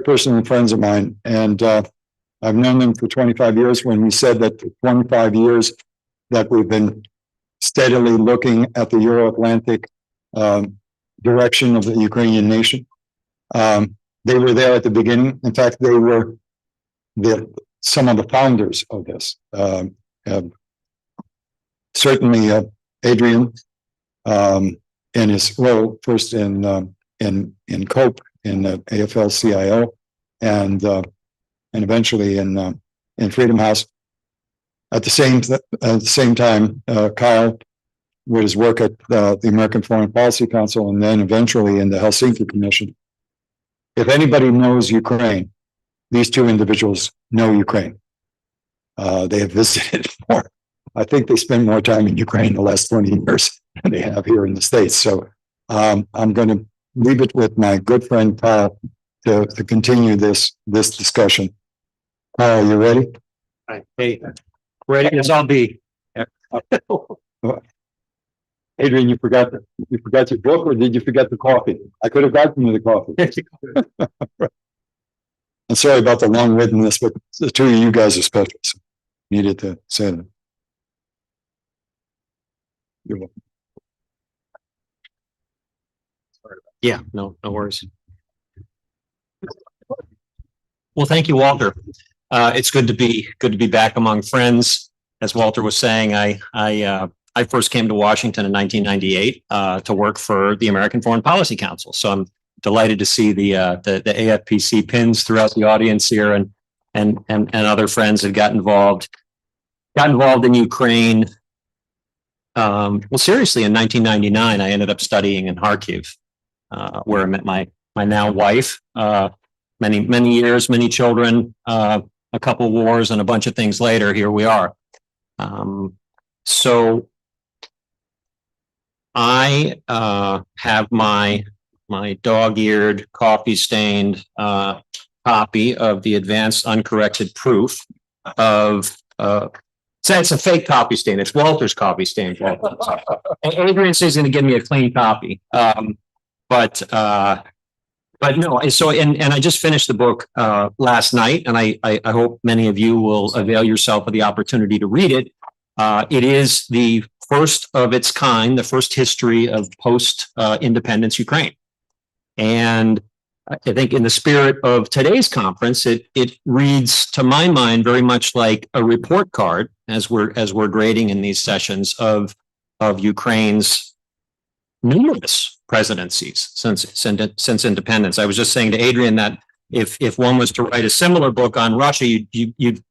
personal friends of mine, and I've known them for 25 years. When we said that for 25 years that we've been steadily looking at the Euro-Atlantic direction of the Ukrainian nation, they were there at the beginning. In fact, they were some of the founders of this. Certainly, Adrian, in his role first in COPE, in AFL-CIO, and eventually in Freedom House. At the same time, Kyle, with his work at the American Foreign Policy Council, and then eventually in the Helsinki Commission. If anybody knows Ukraine, these two individuals know Ukraine. They have visited more. I think they spend more time in Ukraine the last 20 years than they have here in the States. So I'm going to leave it with my good friend Kyle to continue this discussion. Kyle, you ready? Hey, ready as I'll be. Adrian, you forgot your book, or did you forget the coffee? I could have gotten you the coffee. I'm sorry about the long-windedness, but the two of you guys are special. So needed to say that. You're welcome. Yeah, no worries. Well, thank you, Walter. It's good to be back among friends. As Walter was saying, I first came to Washington in 1998 to work for the American Foreign Policy Council. So I'm delighted to see the AFPC pins throughout the audience here, and other friends have got involved in Ukraine. Well, seriously, in 1999, I ended up studying in Kharkiv, where I met my now wife. Many years, many children, a couple wars, and a bunch of things later. Here we are. So I have my dog-eared, coffee-stained copy of the advanced uncorrected proof of. So it's a fake copy stain. It's Walter's copy stain. Adrian says he's going to give me a clean copy, but no. So and I just finished the book last night, and I hope many of you will avail yourself of the opportunity to read it. It is the first of its kind, the first history of post-independence Ukraine, and I think in the spirit of today's conference, it reads, to my mind, very much like a report card as we're grading in these sessions of Ukraine's numerous presidencies since independence. I was just saying to Adrian that if one was to write a similar book on Russia, you'd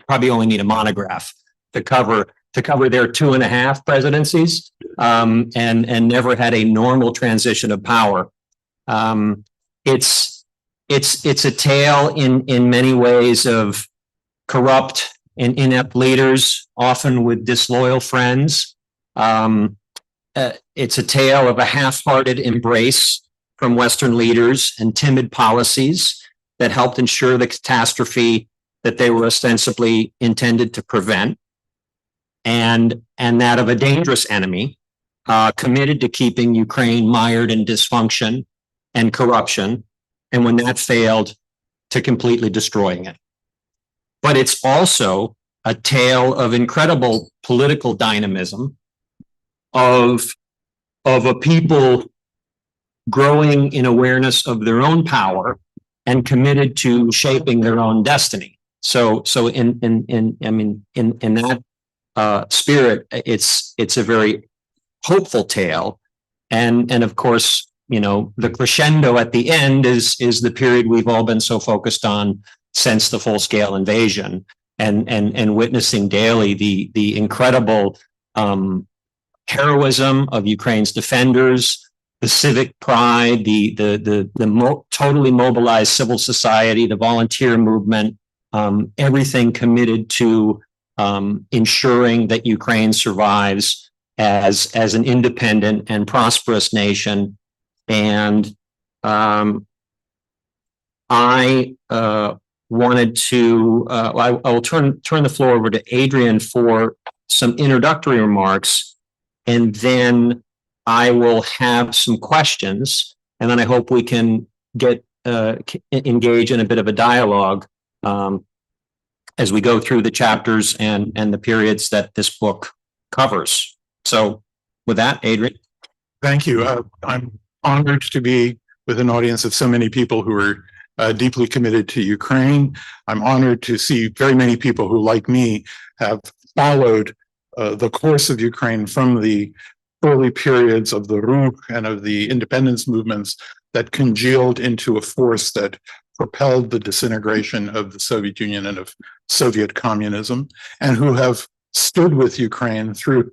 probably only need a monograph to cover their 2.5 presidencies, and never had a normal transition of power. It's a tale in many ways of corrupt and inept leaders, often with disloyal friends. It's a tale of a half-hearted embrace from Western leaders and timid policies that helped ensure the catastrophe that they were ostensibly intended to prevent, and that of a dangerous enemy committed to keeping Ukraine mired in dysfunction and corruption, and when that failed, to completely destroying it. But it's also a tale of incredible political dynamism, of a people growing in awareness of their own power and committed to shaping their own destiny. So in that spirit, it's a very hopeful tale, and of course, you know, the crescendo at the end is the period we've all been so focused on since the full-scale invasion, and witnessing daily the incredible heroism of Ukraine's defenders, the civic pride, the totally mobilized civil society, the volunteer movement, everything committed to ensuring that Ukraine survives as an independent and prosperous nation. And I wanted to, I will turn the floor over to Adrian for some introductory remarks, and then I will have some questions, and then I hope we can get engage in a bit of a dialogue as we go through the chapters and the periods that this book covers. So with that, Adrian. Thank you. I'm honored to be with an audience of so many people who are deeply committed to Ukraine. I'm honored to see very many people who, like me, have followed the course of Ukraine from the early periods of the Ruch and of the independence movements that congealed into a force that propelled the disintegration of the Soviet Union and of Soviet communism, and who have stood with Ukraine through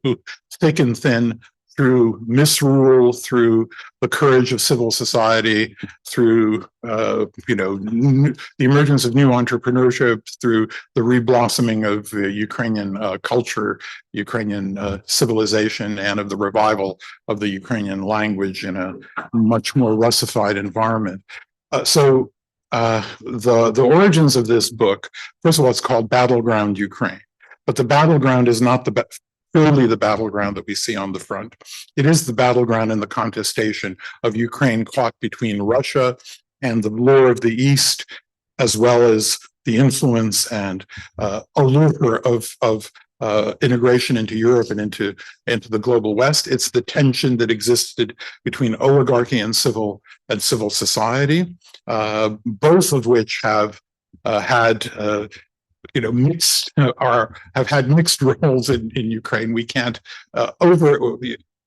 thick and thin, through misrule, through the courage of civil society, through the emergence of new entrepreneurship, through the reblossoming of Ukrainian culture, Ukrainian civilization, and of the revival of the Ukrainian language in a much more Russified environment. So the origins of this book, first of all, it's called Battleground Ukraine, but the battleground is not purely the battleground that we see on the front. It is the battleground in the contestation of Ukraine caught between Russia and the lure of the East, as well as the influence and allure of integration into Europe and into the global West. It's the tension that existed between oligarchy and civil society, both of which have had have had mixed roles in Ukraine. We can't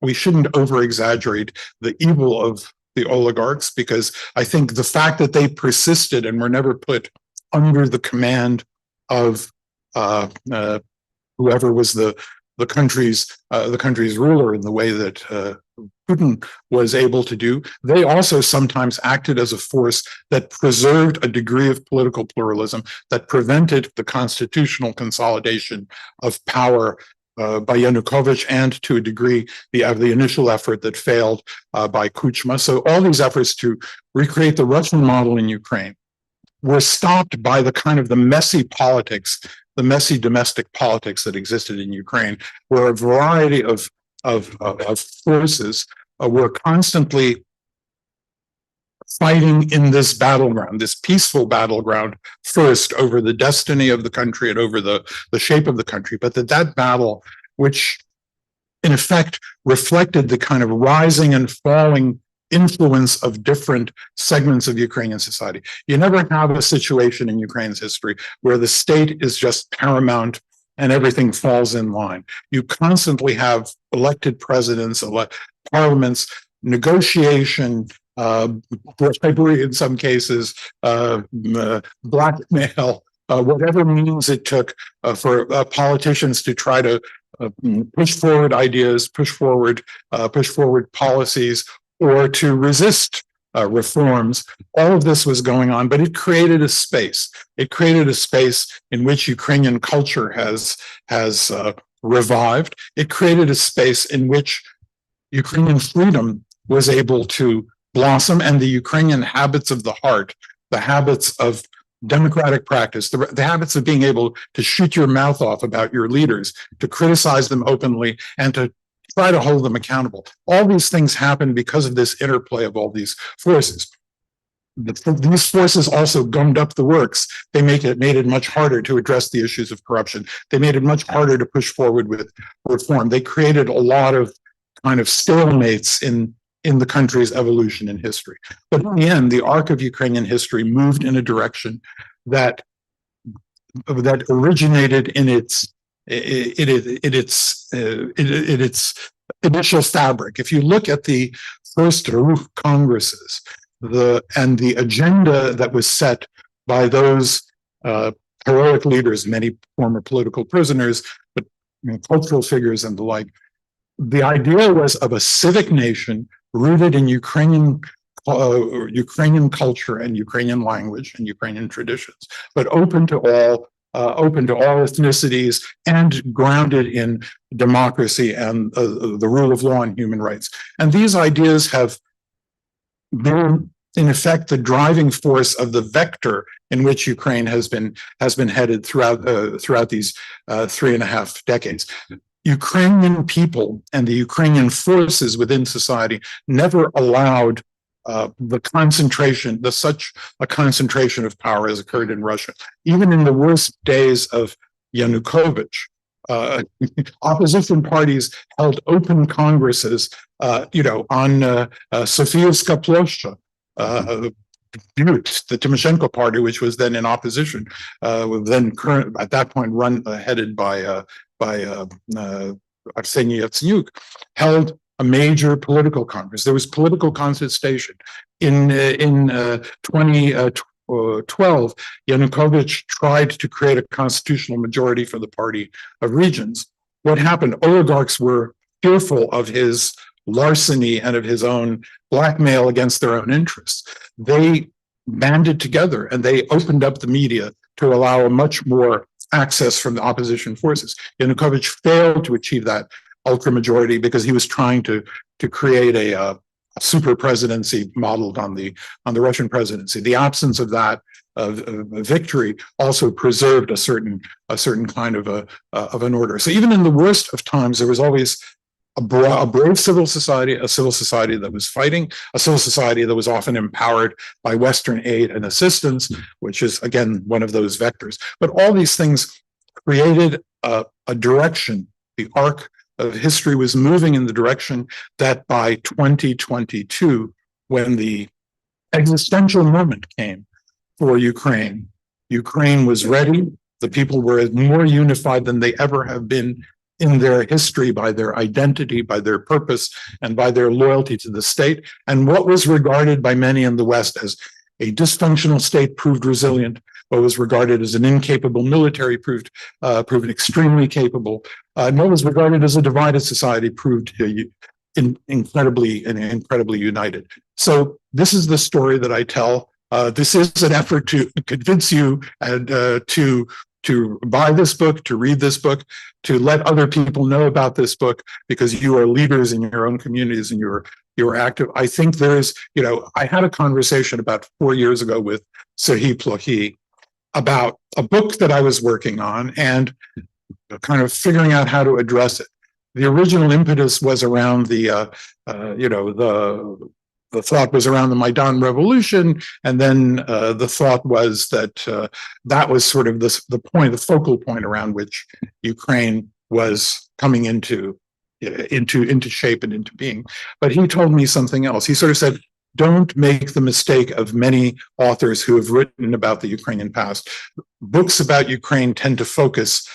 we shouldn't over exaggerate the evil of the oligarchs, because I think the fact that they persisted and were never put under the command of whoever was the country's ruler in the way that Putin was able to do, they also sometimes acted as a force that preserved a degree of political pluralism, that prevented the constitutional consolidation of power by Yanukovych, and to a degree the initial effort that failed by Kuchma. So all these efforts to recreate the Russian model in Ukraine were stopped by the messy politics, the messy domestic politics that existed in Ukraine, where a variety of forces were constantly fighting in this battleground, this peaceful battleground, first over the destiny of the country and over the shape of the country, but that battle, which in effect reflected the kind of rising and falling influence of different segments of Ukrainian society. You never have a situation in Ukraine's history where the state is just paramount and everything falls in line. You constantly have elected presidents, parliaments, negotiation, bribery in some cases, blackmail, whatever means it took for politicians to try to push forward ideas, push forward policies, or to resist reforms. All of this was going on, but it created a space. It created a space in which Ukrainian culture has revived. It created a space in which Ukrainian freedom was able to blossom, and the Ukrainian habits of the heart, the habits of democratic practice, the habits of being able to shoot your mouth off about your leaders, to criticize them openly, and to try to hold them accountable. All these things happen because of this interplay of all these forces. These forces also gummed up the works. They made it much harder to address the issues of corruption. They made it much harder to push forward with reform. They created a lot of kind of stalemates in the country's evolution in history. But in the end, the arc of Ukrainian history moved in a direction that originated in its initial fabric. If you look at the first Ruch congresses, and the agenda that was set by those heroic leaders, many former political prisoners, but cultural figures and the like, the idea was of a civic nation rooted in Ukrainian culture and Ukrainian language and Ukrainian traditions, but open to all ethnicities and grounded in democracy and the rule of law and human rights. And these ideas have been, in effect, the driving force of the vector in which Ukraine has been headed throughout these 3.5 decades. Ukrainian people and the Ukrainian forces within society never allowed the concentration, such a concentration of power has occurred in Russia. Even in the worst days of Yanukovych, opposition parties held open congresses, on Sofievska Ploshcha, the Tymoshenko party, which was then in opposition, at that point headed by Arseny Yatsenyuk, held a major political congress. There was political contestation. In 2012, Yanukovych tried to create a constitutional majority for the Party of Regions. What happened? Oligarchs were fearful of his larceny and of his own blackmail against their own interests. They banded together and they opened up the media to allow a much more access from the opposition forces. Yanukovych failed to achieve that ultra majority because he was trying to create a super presidency modeled on the Russian presidency. The absence of that victory also preserved a certain kind of an order. So even in the worst of times, there was always a brave civil society, a civil society that was fighting, a civil society that was often empowered by Western aid and assistance, which is, again, one of those vectors. But all these things created a direction. The arc of history was moving in the direction that by 2022, when the existential moment came for Ukraine, Ukraine was ready. The people were more unified than they ever have been in their history, by their identity, by their purpose, and by their loyalty to the state. And what was regarded by many in the West as a dysfunctional state proved resilient. What was regarded as an incapable military proved extremely capable. And what was regarded as a divided society proved incredibly united. So this is the story that I tell. This is an effort to convince you and to buy this book, to read this book, to let other people know about this book, because you are leaders in your own communities and you're active. I think there's, I had a conversation about 4 years ago with Serhiy Plokhy about a book that I was working on and kind of figuring out how to address it. The original impetus was around the thought was around the Maidan Revolution, and then the thought was that that was sort of the focal point around which Ukraine was coming into shape and into being. But he told me something else. He sort of said, don't make the mistake of many authors who have written about the Ukrainian past. Books about Ukraine tend to focus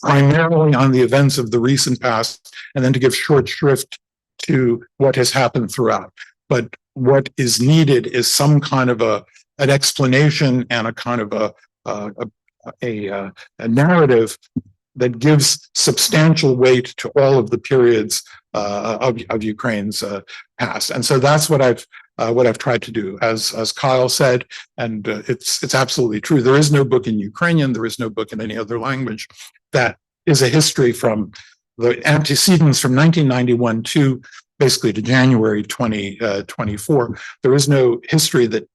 primarily on the events of the recent past, and then to give short shrift to what has happened throughout. But what is needed is some kind of an explanation and a kind of a narrative that gives substantial weight to all of the periods of Ukraine's past. And so that's what I've tried to do. As Kyle said, and it's absolutely true. There is no book in Ukrainian. There is no book in any other language that is a history from the antecedents from 1991 to basically to January 2024. There is no history that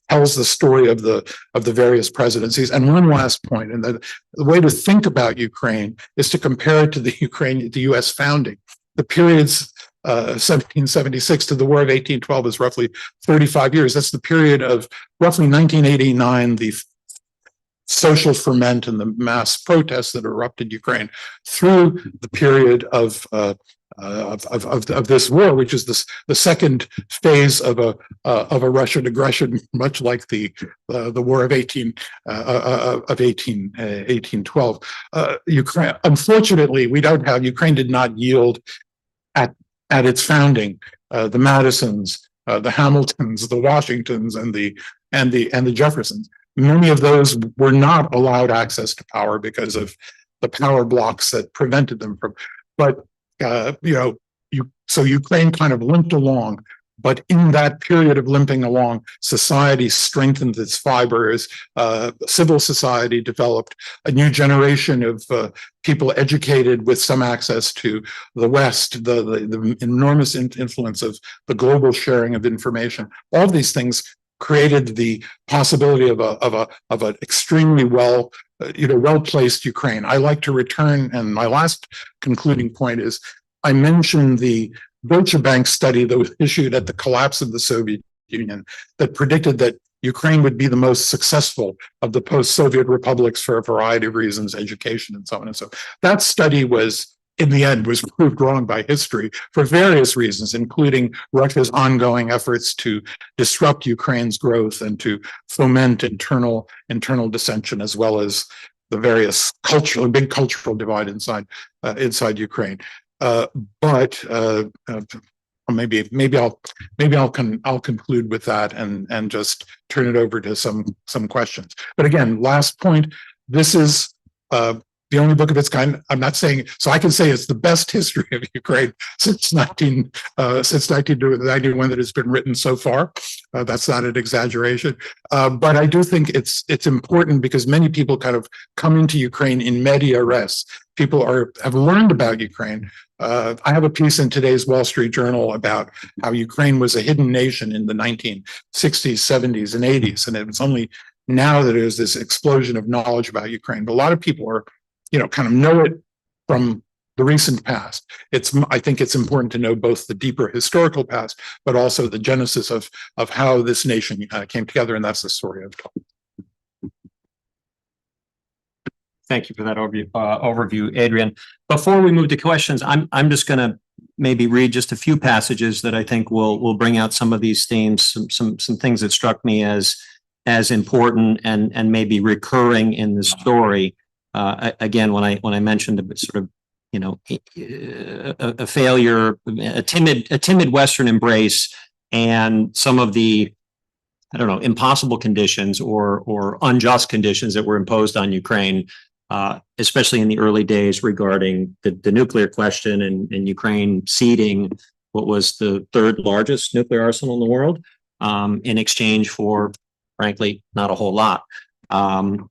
tells the story of the various presidencies. And one last point, and the way to think about Ukraine is to compare it to the U.S. founding. The periods 1776 to the War of 1812 is roughly 35 years. That's the period of roughly 1989, the social ferment and the mass protests that erupted Ukraine, through the period of this war, which is the second phase of a Russian aggression, much like the War of 1812. Ukraine, unfortunately, Ukraine did not yield at its founding. The Madisons, the Hamiltons, the Washingtons, and the Jeffersons. Many of those were not allowed access to power because of the power blocks that prevented them from. But so Ukraine kind of limped along. But in that period of limping along, society strengthened its fibers. Civil society developed a new generation of people educated with some access to the West, the enormous influence of the global sharing of information. All these things created the possibility of an extremely well-placed Ukraine. I like to return, and my last concluding point is, I mentioned the Deutsche Bank study that was issued at the collapse of the Soviet Union that predicted that Ukraine would be the most successful of the post-Soviet republics for a variety of reasons, education and so on and so. That study was, in the end, was proved wrong by history for various reasons, including Russia's ongoing efforts to disrupt Ukraine's growth and to foment internal dissension, as well as the various big cultural divide inside Ukraine. Maybe I'll conclude with that and just turn it over to some questions. But again, last point, this is the only book of its kind. I'm not saying, so I can say it's the best history of Ukraine since 1991 that has been written so far. That's not an exaggeration. But I do think it's important because many people kind of come into Ukraine in media res. People have learned about Ukraine. I have a piece in today's Wall Street Journal about how Ukraine was a hidden nation in the 1960s, 70s, and 80s. And it was only now that there's this explosion of knowledge about Ukraine. But a lot of people are, kind of know it from the recent past. I think it's important to know both the deeper historical past, but also the genesis of how this nation came together. And that's the story I've told. Thank you for that overview, Adrian. Before we move to questions, I'm just going to maybe read just a few passages that I think will bring out some of these themes, some things that struck me as important and maybe recurring in the story. Again, when I mentioned the sort of a failure, a timid Western embrace, and some of the impossible conditions or unjust conditions that were imposed on Ukraine. Especially in the early days regarding the nuclear question and Ukraine ceding what was the third largest nuclear arsenal in the world in exchange for, frankly, not a whole lot. The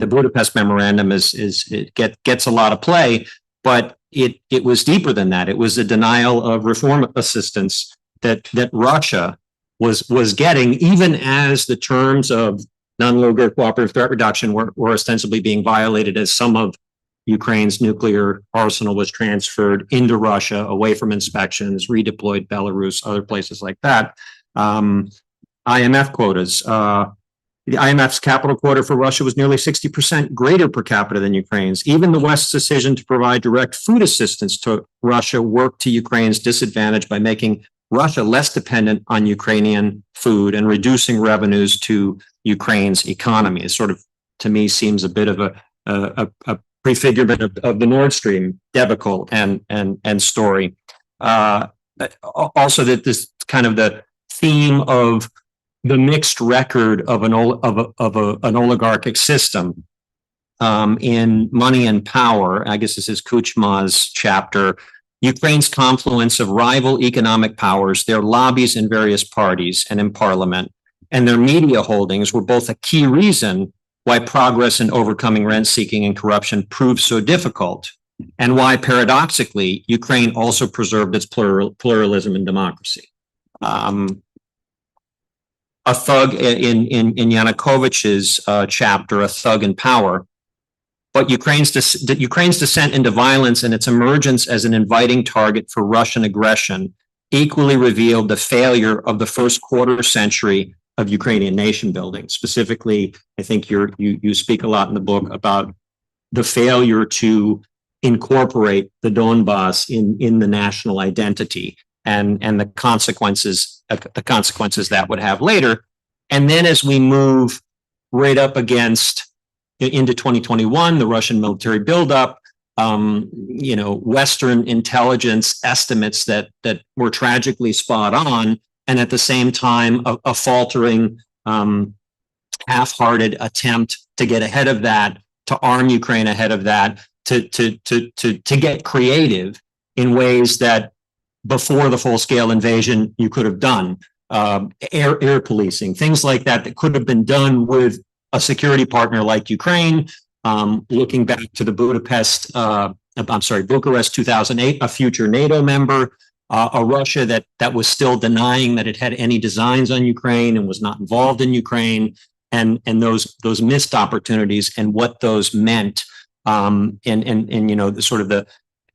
Budapest Memorandum gets a lot of play, but it was deeper than that. It was a denial of reform assistance that Russia was getting, even as the terms of non-nuclear cooperative threat reduction were ostensibly being violated, as some of Ukraine's nuclear arsenal was transferred into Russia, away from inspections, redeployed Belarus, other places like that. IMF quotas. The IMF's capital quota for Russia was nearly 60% greater per capita than Ukraine's. Even the West's decision to provide direct food assistance to Russia worked to Ukraine's disadvantage by making Russia less dependent on Ukrainian food and reducing revenues to Ukraine's economy. It sort of, to me, seems a bit of a prefigurement of the Nord Stream debacle and story. Also, that this kind of the theme of the mixed record of an oligarchic system in Money and Power. I guess this is Kuchma's chapter. Ukraine's confluence of rival economic powers, their lobbies in various parties and in parliament, and their media holdings were both a key reason why progress in overcoming rent-seeking and corruption proved so difficult, and why, paradoxically, Ukraine also preserved its pluralism and democracy. A thug in Yanukovych's chapter, A Thug in Power, but Ukraine's descent into violence and its emergence as an inviting target for Russian aggression equally revealed the failure of the first quarter century of Ukrainian nation building. Specifically, I think you speak a lot in the book about the failure to incorporate the Donbass in the national identity and the consequences that would have later. And then as we move right up against into 2021, the Russian military buildup, Western intelligence estimates that were tragically spot on, and at the same time, a faltering, half-hearted attempt to get ahead of that, to arm Ukraine ahead of that, to get creative in ways that before the full-scale invasion you could have done, air policing, things like that could have been done with a security partner like Ukraine. Looking back to the Bucharest 2008, a future NATO member, a Russia that was still denying that it had any designs on Ukraine and was not involved in Ukraine, and those missed opportunities and what those meant, and the sort of the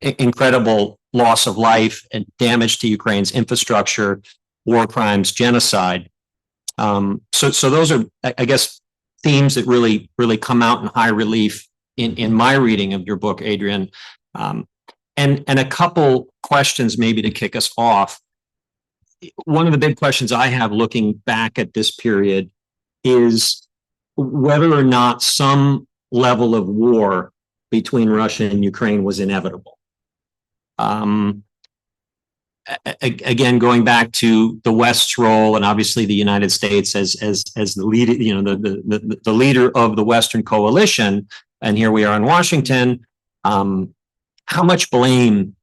incredible loss of life and damage to Ukraine's infrastructure, war crimes, genocide. So those are, I guess, themes that really come out in high relief in my reading of your book, Adrian. And a couple questions maybe to kick us off. One of the big questions I have looking back at this period is whether or not some level of war between Russia and Ukraine was inevitable. Again, going back to the West's role, and obviously the United States as the leader, the leader of the Western coalition, and here we are in Washington. How much blame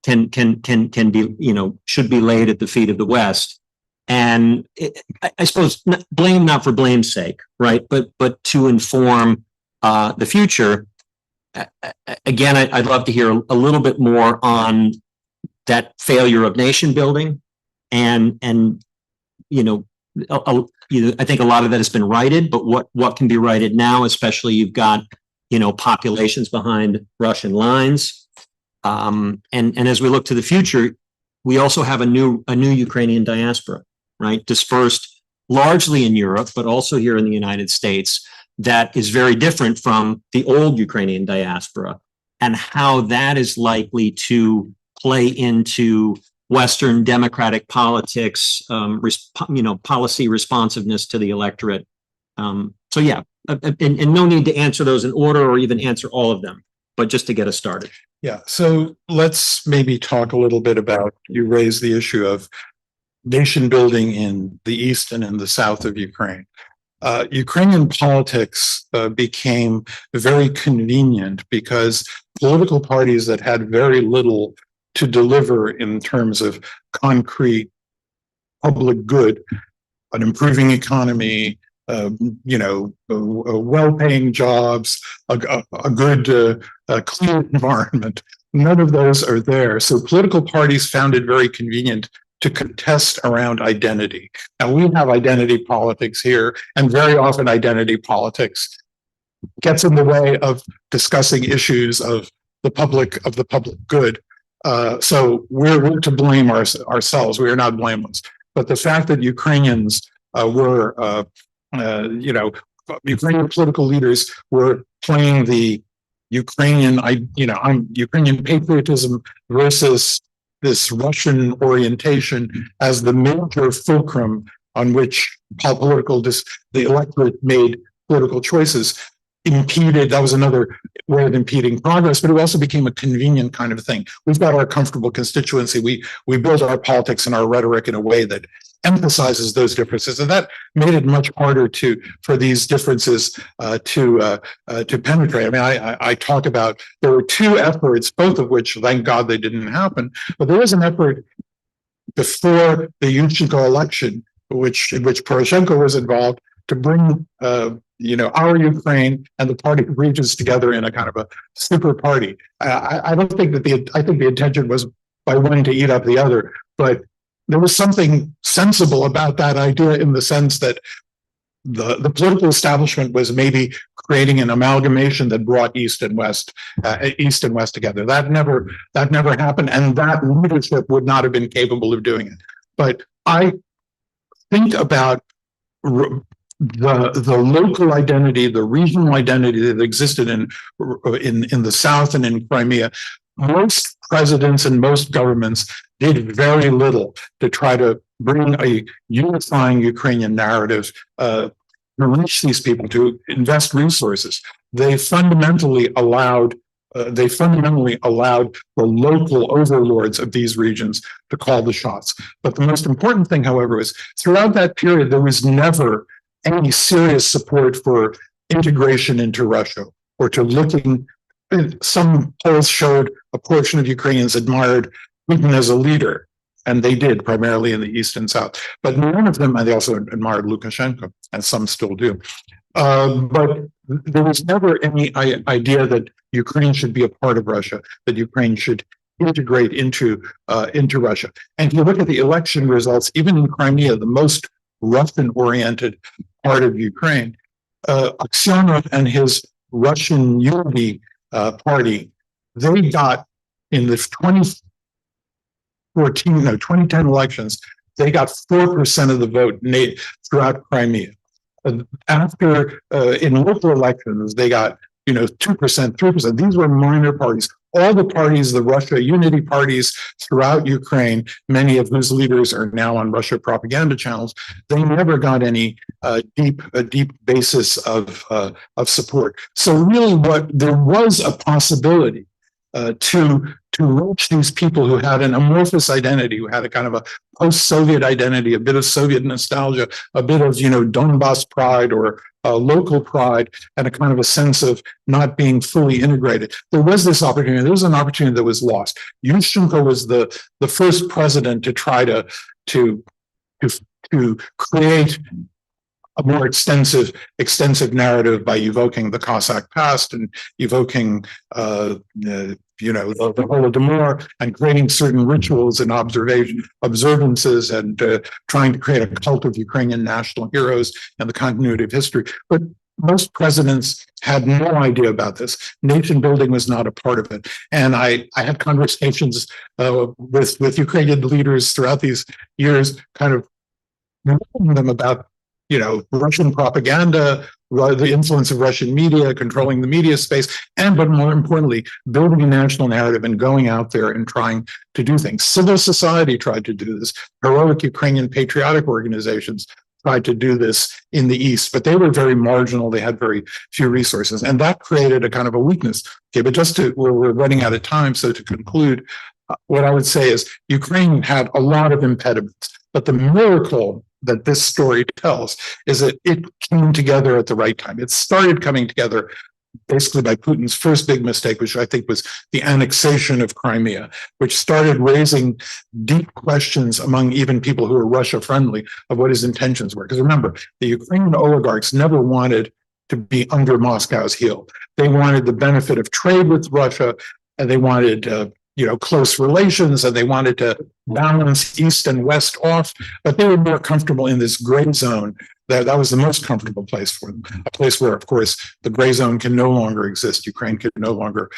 can be, should be laid at the feet of the West? And I suppose blame not for blame's sake, right? But to inform the future. Again, I'd love to hear a little bit more on that failure of nation building, and I think a lot of that has been righted, but what can be righted now, especially you've got populations behind Russian lines, and as we look to the future, we also have a new Ukrainian diaspora, right, dispersed largely in Europe, but also here in the United States, that is very different from the old Ukrainian diaspora, and how that is likely to play into Western democratic politics, policy responsiveness to the electorate. So yeah, and no need to answer those in order or even answer all of them, but just to get us started. Yeah, so let's maybe talk a little bit about, you raised the issue of nation building in the east and in the south of Ukraine. Ukrainian politics became very convenient because political parties that had very little to deliver in terms of concrete public good, an improving economy, well-paying jobs, a good, clean environment. None of those are there. So political parties found it very convenient to contest around identity. And we have identity politics here, and very often identity politics gets in the way of discussing issues of the public good. So we're to blame ourselves. We are not blameless. But the fact that Ukrainians Ukrainian political leaders were playing the Ukrainian patriotism versus this Russian orientation as the major fulcrum on which the electorate made political choices, that was another way of impeding progress, but it also became a convenient kind of thing. We've got our comfortable constituency. We build our politics and our rhetoric in a way that emphasizes those differences, and that made it much harder for these differences to penetrate. I mean, I talk about, there were two efforts, both of which, thank God, they didn't happen, but there was an effort before the Yushchenko election, in which Poroshenko was involved, to bring our Ukraine and the party regions together in a kind of a super party. I don't think that I think the intention was by one to eat up the other, but there was something sensible about that idea, in the sense that the political establishment was maybe creating an amalgamation that brought East and West together. That never happened, and that leadership would not have been capable of doing it. But I think about the local identity, the regional identity that existed in the South and in Crimea. Most presidents and most governments did very little to try to bring a unifying Ukrainian narrative, to reach these people, to invest resources. They fundamentally allowed the local overlords of these regions to call the shots. But the most important thing, however, is throughout that period, there was never any serious support for integration into Russia, or to looking. Some polls showed a portion of Ukrainians admired Putin as a leader, and they did, primarily in the East and South. But none of them, and they also admired Lukashenko, and some still do. But there was never any idea that Ukraine should be a part of Russia, that Ukraine should integrate into Russia. And if you look at the election results, even in Crimea, the most Russian-oriented part of Ukraine, Aksyonov and his Russian Unity Party, they got in the 2010 elections, they got 4% of the vote throughout Crimea. After in local elections, they got 2%, 3%. These were minor parties. All the parties, the Russia unity parties throughout Ukraine, many of whose leaders are now on Russia propaganda channels, they never got any deep basis of support. So really, there was a possibility to reach these people who had an amorphous identity, who had a kind of a post-Soviet identity, a bit of Soviet nostalgia, a bit of Donbass pride or local pride, and a kind of a sense of not being fully integrated. There was this opportunity. There was an opportunity that was lost. Yushchenko was the first president to try to create a more extensive narrative by evoking the Cossack past and evoking the Holodomor and creating certain rituals and observances and trying to create a cult of Ukrainian national heroes and the continuity of history. But most presidents had no idea about this. Nation building was not a part of it. And I had conversations with Ukrainian leaders throughout these years, kind of reminding them about Russian propaganda, the influence of Russian media, controlling the media space, but more importantly, building a national narrative and going out there and trying to do things. Civil society tried to do this. Heroic Ukrainian patriotic organizations tried to do this in the East, but they were very marginal. They had very few resources, and that created a kind of a weakness. Okay, but we're running out of time, so to conclude, what I would say is Ukraine had a lot of impediments, but the miracle that this story tells is that it came together at the right time. It started coming together basically by Putin's first big mistake, which I think was the annexation of Crimea, which started raising deep questions among even people who are Russia friendly of what his intentions were. Because remember, the Ukrainian oligarchs never wanted to be under Moscow's heel. They wanted the benefit of trade with Russia, and they wanted close relations, and they wanted to balance East and West off, but they were more comfortable in this gray zone. That was the most comfortable place for them, a place where, of course, the gray zone can no longer exist. Ukraine can no longer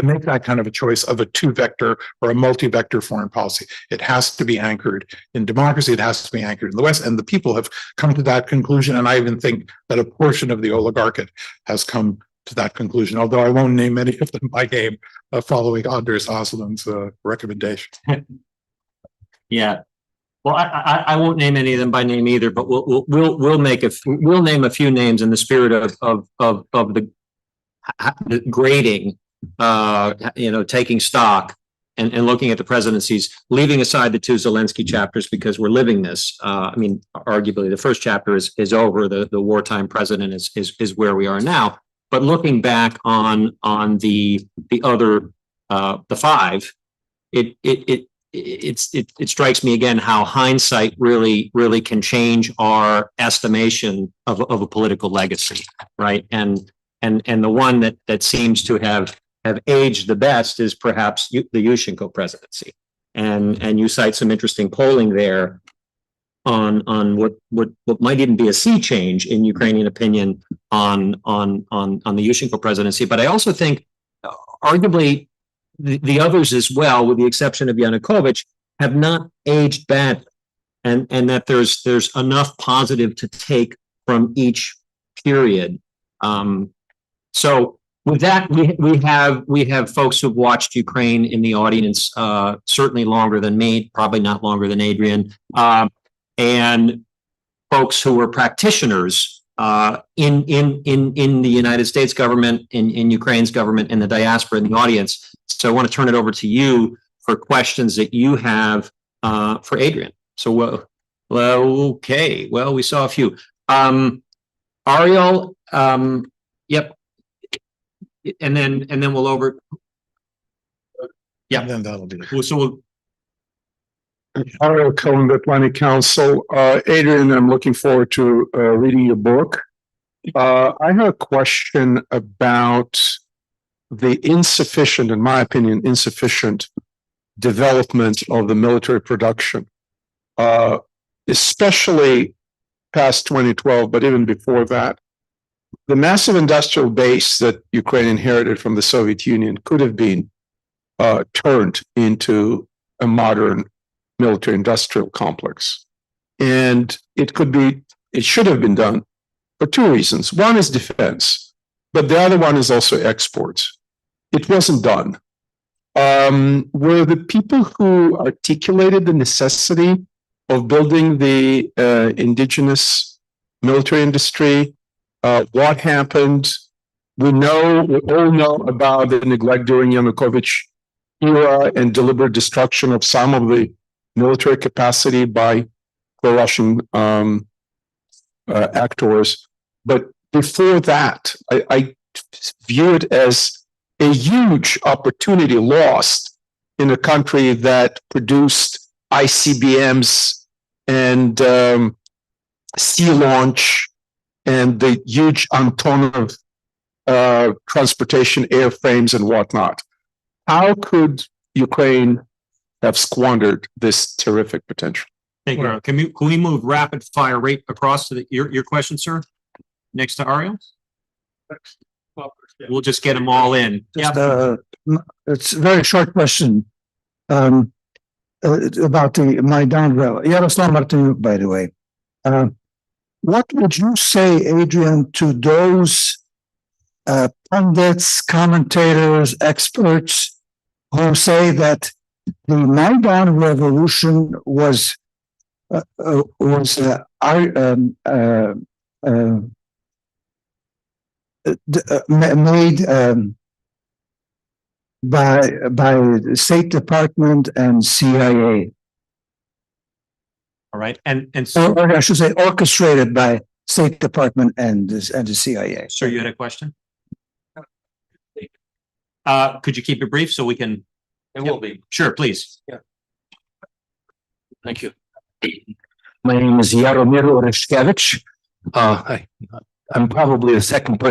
make that kind of a choice of a two-vector or a multi-vector foreign policy. It has to be anchored in democracy. It has to be anchored in the West, and the people have come to that conclusion, and I even think that a portion of the oligarchate has come to that conclusion, although I won't name any of them by name, following Anders Osland's recommendation. Yeah, well, I won't name any of them by name either, but we'll name a few names in the spirit of the grading, taking stock and looking at the presidencies, leaving aside the two Zelensky chapters because we're living this. Arguably the first chapter is over. The wartime president is where we are now. But looking back on the other the five, it strikes me again how hindsight really can change our estimation of a political legacy, right? And the one that seems to have aged the best is perhaps the Yushchenko presidency, and you cite some interesting polling there on what might even be a sea change in Ukrainian opinion on the Yushchenko presidency. But I also think arguably the others as well, with the exception of Yanukovych, have not aged badly, and that there's enough positive to take from each period. So with that, we have folks who've watched Ukraine in the audience, certainly longer than me, probably not longer than Adrian. And folks who were practitioners in the United States government, in Ukraine's government, in the diaspora, in the audience. So I want to turn it over to you for questions that you have for Adrian. So, okay, well, we saw a few. Ariel, yep, and then we'll over. Yeah, And then that'll be it. So we'll. Ariel Cohen, the Planning Council. Adrian, I'm looking forward to reading your book. I have a question about the insufficient, in my opinion, insufficient development of the military production, especially past 2012, but even before that. The massive industrial base that Ukraine inherited from the Soviet Union could have been turned into a modern military industrial complex. And it should have been done for two reasons. One is defense, but the other one is also exports. It wasn't done. Were the people who articulated the necessity of building the indigenous military industry, what happened? We all know about the neglect during Yanukovych era and deliberate destruction of some of the military capacity by pro-Russian actors. But before that, I view it as a huge opportunity lost in a country that produced ICBMs and sea launch and the huge Antonov transportation airframes and whatnot. How could Ukraine have squandered this terrific potential? Thank you. Can we move rapid fire rate across to your question, sir? Next to Ariel? We'll just get them all in. It's a very short question about the Maidan rally. Yaroslav Martinyuk, by the way. What would you say, Adrian, to those pundits, commentators, experts who say that the Maidan revolution was made by the State Department and CIA? All right, and so, Or I should say orchestrated by State Department and the CIA. sir, you had a question? Could you keep it brief so we can? It will be. Sure, please. Thank you. My name is Jaromir Oreshkevich. I'm probably the second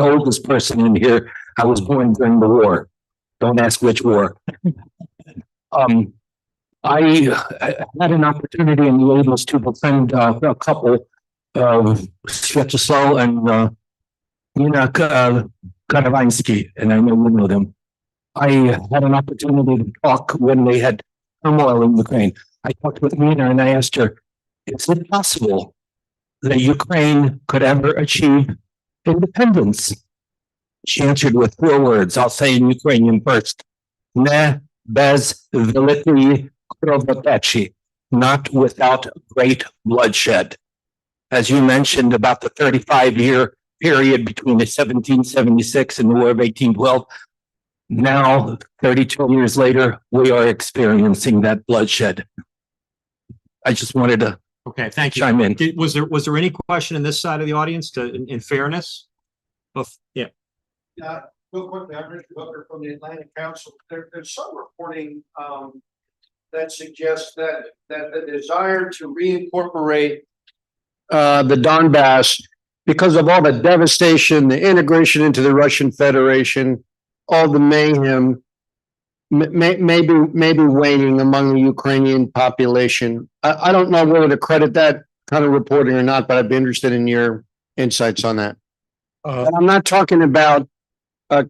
oldest person in here. I was born during the war. Don't ask which war. I had an opportunity in the 80s to befriend a couple of Sviatoslav and Nina Karatnycky, and I know you know them. I had an opportunity to talk when they had turmoil in Ukraine. I talked with Nina and I asked her, is it possible that Ukraine could ever achieve independence? She answered with 4 words. I'll say in Ukrainian first. Ne bez veliki kровотечи, not without great bloodshed. As you mentioned about the 35-year period between the 1776 and the War of 1812, now 32 years later, we are experiencing that bloodshed. I just wanted to Okay, thank you. chime in. Was there any question in this side of the audience in fairness? Yeah. Real quickly, I'm Richard Hooker from the Atlantic Council. There's some reporting that suggests that the desire to reincorporate the Donbass, because of all the devastation, the integration into the Russian Federation, all the mayhem, maybe waning among the Ukrainian population. I don't know whether to credit that kind of reporting or not, but I'd be interested in your insights on that. And I'm not talking about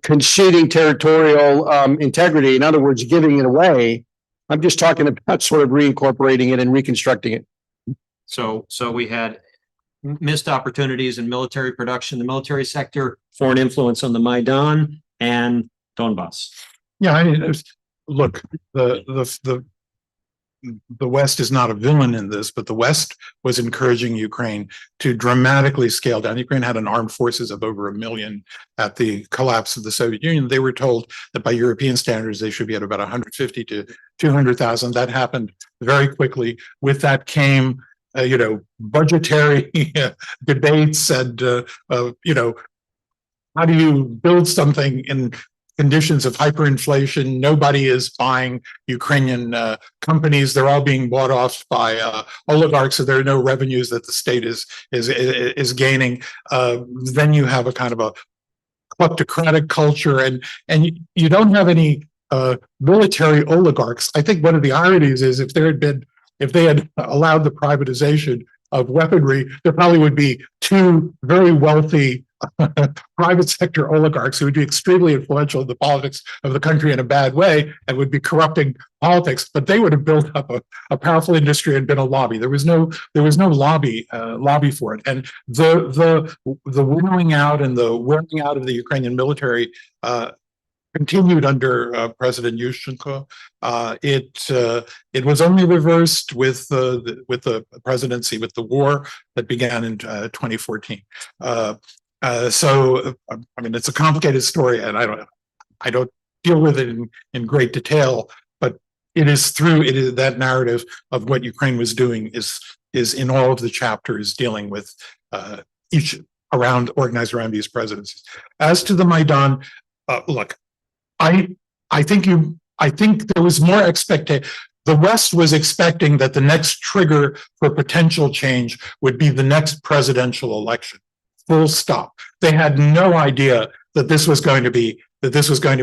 conceding territorial integrity. In other words, giving it away. I'm just talking about sort of reincorporating it and reconstructing it. So we had missed opportunities in military production, the military sector, foreign influence on the Maidan, and Donbass. Yeah, I mean, look, the West is not a villain in this, but the West was encouraging Ukraine to dramatically scale down. Ukraine had an armed forces of over 1 million at the collapse of the Soviet Union. They were told that by European standards, they should be at about 150 to 200,000. That happened very quickly. With that came, budgetary debates and, how do you build something in conditions of hyperinflation? Nobody is buying Ukrainian companies. They're all being bought off by oligarchs, so there are no revenues that the state is gaining. Then you have a kind of a kleptocratic culture, and you don't have any military oligarchs. I think one of the ironies is if they had allowed the privatization of weaponry, there probably would be 2 very wealthy private sector oligarchs who would be extremely influential in the politics of the country in a bad way and would be corrupting politics, but they would have built up a powerful industry and been a lobby. There was no lobby for it. And the winnowing out and the wearing out of the Ukrainian military continued under President Yushchenko. It was only reversed with the presidency, with the war that began in 2014. So I mean, it's a complicated story, and I don't deal with it in great detail, but it is that narrative of what Ukraine was doing is in all of the chapters dealing with each organized around these presidencies. As to the Maidan, look, I think there was more expectation. The West was expecting that the next trigger for potential change would be the next presidential election. Full stop. They had no idea that this was going to be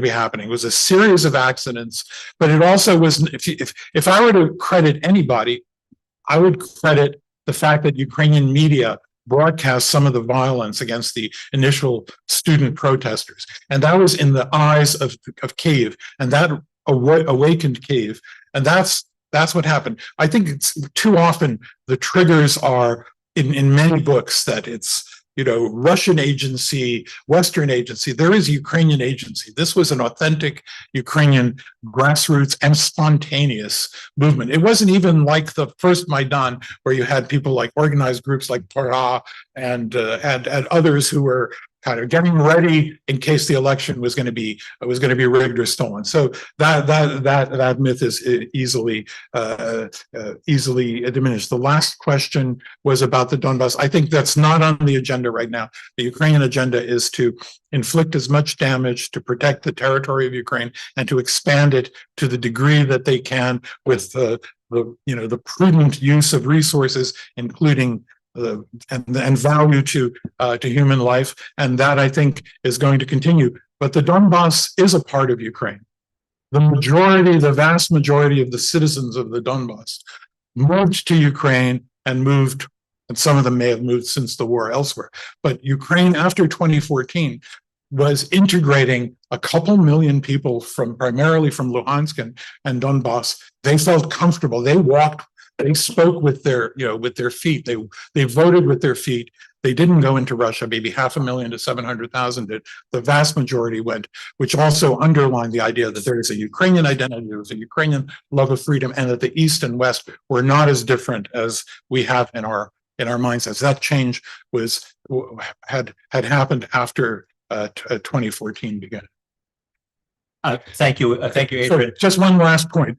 happening. It was a series of accidents, but it also was. If I were to credit anybody, I would credit the fact that Ukrainian media broadcast some of the violence against the initial student protesters. And that was in the eyes of Kyiv, and that awakened Kyiv. And that's what happened. I think it's too often the triggers are in many books that it's, Russian agency, Western agency. There is Ukrainian agency. This was an authentic Ukrainian grassroots and spontaneous movement. It wasn't even like the first Maidan, where you had people like organized groups like Torah and others who were kind of getting ready in case the election was going to be rigged or stolen. So that myth is easily diminished. The last question was about the Donbass. I think that's not on the agenda right now. The Ukrainian agenda is to inflict as much damage to protect the territory of Ukraine and to expand it to the degree that they can with the prudent use of resources, including and value to human life, and that I think is going to continue. But the Donbass is a part of Ukraine. The vast majority of the citizens of the Donbass moved to Ukraine and some of them may have moved since the war elsewhere. But Ukraine, after 2014, was integrating a couple million people primarily from Luhansk and Donbass. They felt comfortable. They spoke with their feet. They voted with their feet. They didn't go into Russia. Maybe 500,000 to 700,000 did. The vast majority went, which also underlined the idea that there is a Ukrainian identity, there was a Ukrainian love of freedom, and that the East and West were not as different as we have in our mindsets. That change had happened after 2014 began. Thank you, Adrian. So just one last point.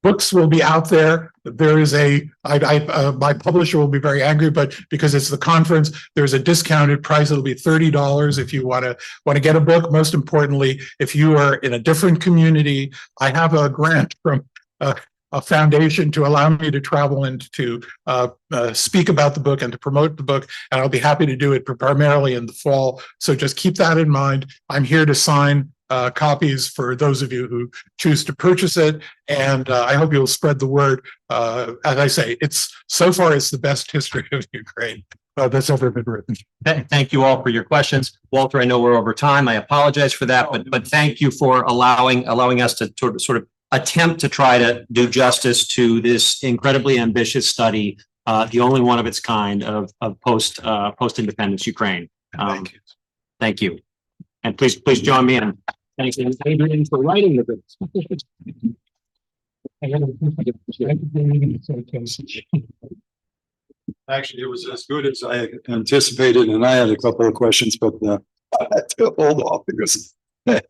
Books will be out there. There is my publisher will be very angry, but because it's the conference, there's a discounted price. It'll be $30 if you want to get a book. Most importantly, if you are in a different community, I have a grant from a foundation to allow me to travel and to speak about the book and to promote the book. And I'll be happy to do it primarily in the fall. So just keep that in mind. I'm here to sign copies for those of you who choose to purchase it, and I hope you'll spread the word. As I say, it's the best history of Ukraine that's ever been written. Thank you all for your questions. Walter, I know we're over time. I apologize for that, but thank you for allowing us to sort of attempt to try to do justice to this incredibly ambitious study, the only one of its kind of post-independence Ukraine. Thank you. And please join me in thanking Adrian for writing the book. Actually, it was as good as I anticipated, and I had a couple of questions, but I had to hold off because thank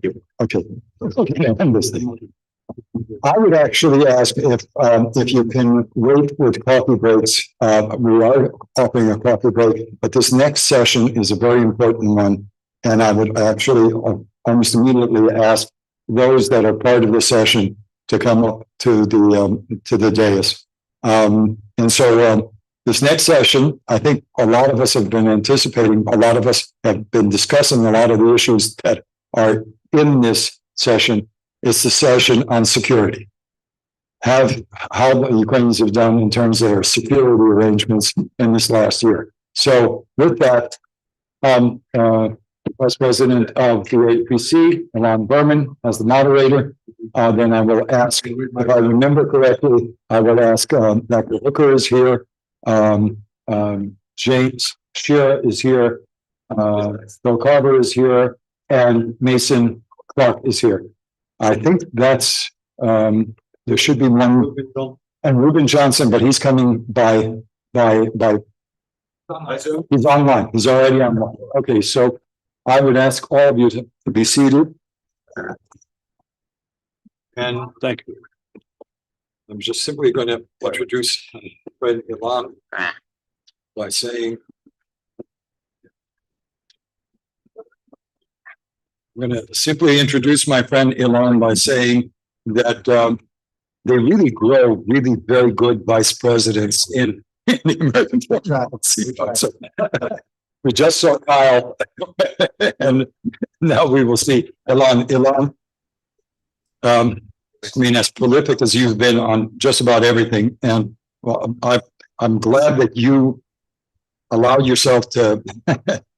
you. Okay. I would actually ask if you can wait with coffee breaks. We are offering a coffee break, but this next session is a very important one. And I would actually almost immediately ask those that are part of the session to come up to the dais. And so this next session, I think a lot of us have been anticipating, a lot of us have been discussing a lot of the issues that are in this session. It's the session on security. How the Ukrainians have done in terms of their security arrangements in this last year. So with that, Vice President of the APC, Ilan Berman, as the moderator, then I will ask, if I remember correctly, I will ask, Dr. Hooker is here, James Sherr is here, Phil Karber is here, and Mason Clark is here. I think that's, there should be one, and Reuben Johnson, but he's coming by, he's online, he's already online. Okay, so I would ask all of you to be seated. And thank you. I'm just simply going to introduce Fred Ilan by saying, I'm going to simply introduce my friend Ilan by saying that they really grow really very good vice presidents in the American foreign policy. So, we just saw Kyle, and now we will see Ilan. I mean, as prolific as you've been on just about everything, and well, I'm glad that you allowed yourself to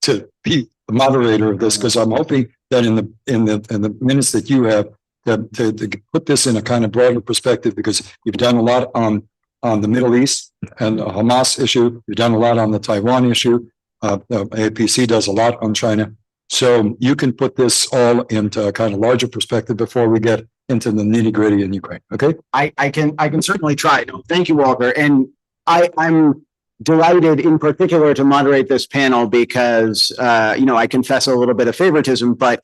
to be the moderator of this, because I'm hoping that in the minutes that you have to put this in a kind of broader perspective, because you've done a lot on the Middle East and the Hamas issue, you've done a lot on the Taiwan issue. APC does a lot on China, so you can put this all into a kind of larger perspective before we get into the nitty gritty in Ukraine. Okay, I can certainly try. No, thank you, Walter. And I'm delighted in particular to moderate this panel because I confess a little bit of favoritism, but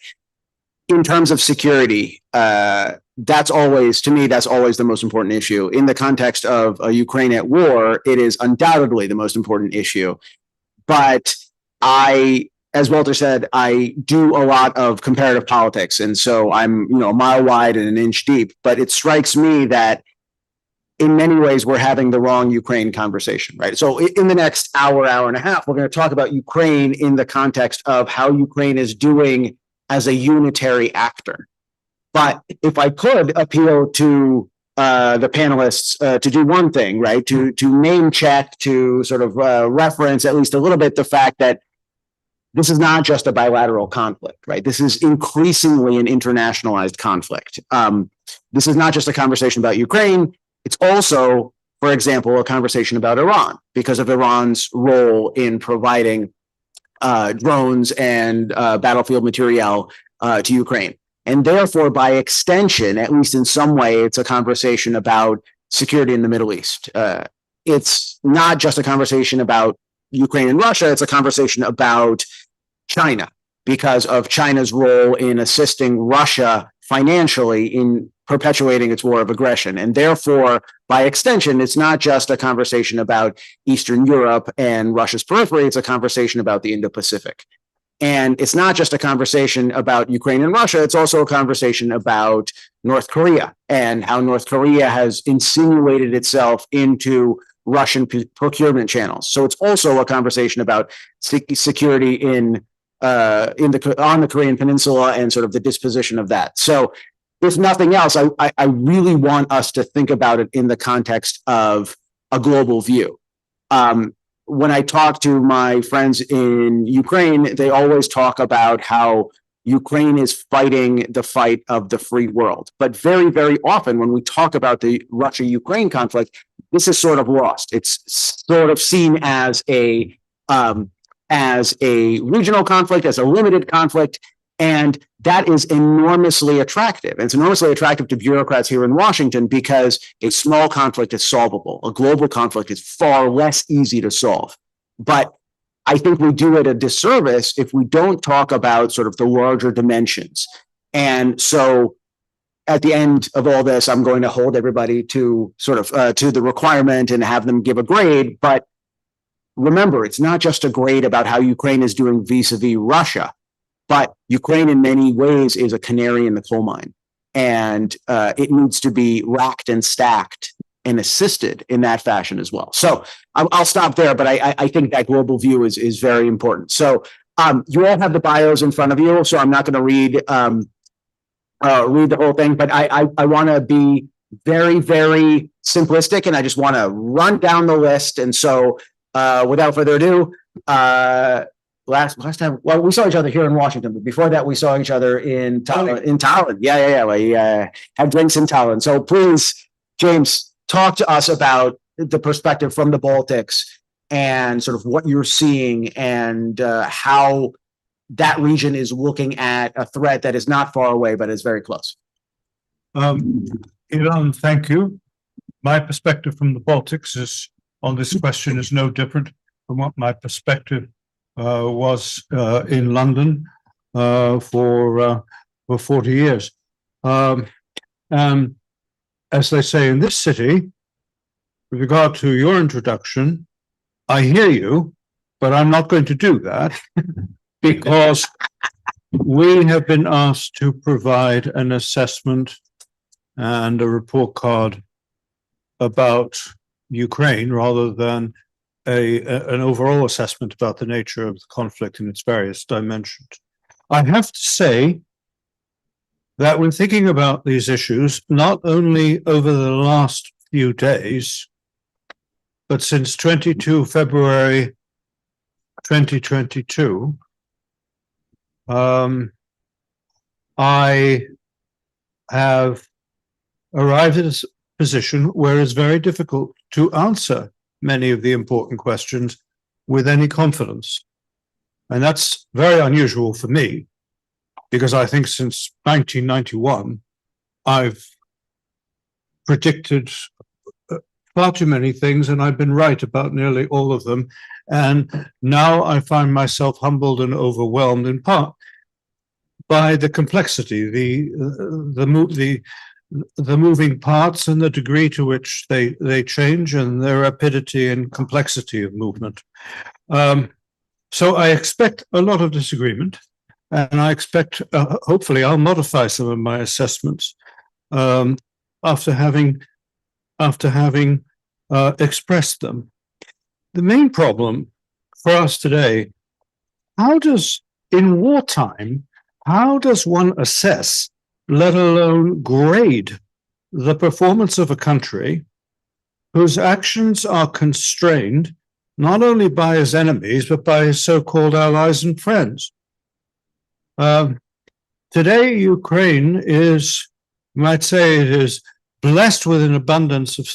in terms of security, that's always the most important issue. In the context of Ukraine at war, it is undoubtedly the most important issue. But as Walter said, I do a lot of comparative politics. And so I'm, a mile wide and an inch deep. But it strikes me that in many ways, we're having the wrong Ukraine conversation, right? So in the next hour and a half, we're going to talk about Ukraine in the context of how Ukraine is doing as a unitary actor. But if I could appeal to the panelists to do one thing, right? To name check, to sort of reference at least a little bit the fact that this is not just a bilateral conflict, right? This is increasingly an internationalized conflict. This is not just a conversation about Ukraine. It's also, for example, a conversation about Iran because of Iran's role in providing drones and battlefield materiel to Ukraine. And therefore, by extension, at least in some way, it's a conversation about security in the Middle East. It's not just a conversation about Ukraine and Russia, it's a conversation about China because of China's role in assisting Russia financially in perpetuating its war of aggression. And therefore, by extension, it's not just a conversation about Eastern Europe and Russia's periphery, it's a conversation about the Indo-Pacific. And it's not just a conversation about Ukraine and Russia, it's also a conversation about North Korea and how North Korea has insinuated itself into Russian procurement channels. So it's also a conversation about security on the Korean Peninsula and sort of the disposition of that. So if nothing else, I really want us to think about it in the context of a global view. When I talk to my friends in Ukraine, they always talk about how Ukraine is fighting the fight of the free world. But very, very often when we talk about the Russia-Ukraine conflict, this is sort of lost. It's sort of seen as a regional conflict, as a limited conflict, and that is enormously attractive. And it's enormously attractive to bureaucrats here in Washington because a small conflict is solvable. A global conflict is far less easy to solve. But I think we do it a disservice if we don't talk about sort of the larger dimensions. And so at the end of all this, I'm going to hold everybody to sort of to the requirement and have them give a grade. But remember, it's not just a grade about how Ukraine is doing vis-a-vis Russia. But Ukraine, in many ways, is a canary in the coal mine, and it needs to be racked and stacked and assisted in that fashion as well. So I'll stop there, but I think that global view is very important. So you all have the bios in front of you, so I'm not going to read the whole thing, but I want to be very, very simplistic, and I just want to run down the list. And so without further ado, last time, well, we saw each other here in Washington, but before that, we saw each other in Tallinn. Yeah. We had drinks in Tallinn. So please, James, talk to us about the perspective from the Baltics and sort of what you're seeing and how that region is looking at a threat that is not far away, but is very close. Ilan, thank you. My perspective from the Baltics is on this question is no different from what my perspective was in London for 40 years. And as they say in this city, with regard to your introduction, I hear you, but I'm not going to do that because we have been asked to provide an assessment and a report card about Ukraine rather than an overall assessment about the nature of the conflict in its various dimensions. I have to say that when thinking about these issues, not only over the last few days, but since 22 February 2022, I have arrived at a position where it's very difficult to answer many of the important questions with any confidence. And that's very unusual for me, because I think since 1991, I've predicted far too many things, and I've been right about nearly all of them. And now I find myself humbled and overwhelmed in part by the complexity, the moving parts and the degree to which they change and their rapidity and complexity of movement. So I expect a lot of disagreement, and I expect, hopefully I'll modify some of my assessments after having expressed them. The main problem for us today, in wartime, how does one assess, let alone grade, the performance of a country whose actions are constrained not only by his enemies, but by his so-called allies and friends? Today, Ukraine is, you might say, it is blessed with an abundance of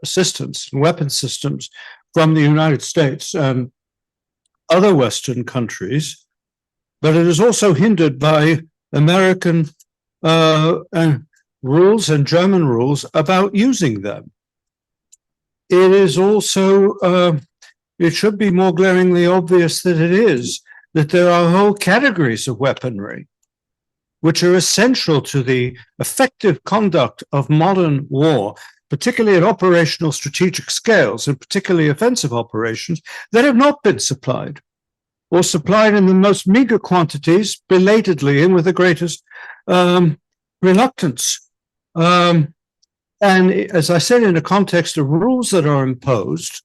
assistance and weapon systems from the United States and other Western countries, but it is also hindered by American rules and German rules about using them. It is also, it should be more glaringly obvious that there are whole categories of weaponry which are essential to the effective conduct of modern war, particularly at operational strategic scales and particularly offensive operations, that have not been supplied, or supplied in the most meager quantities, belatedly and with the greatest reluctance. And as I said, in a context of rules that are imposed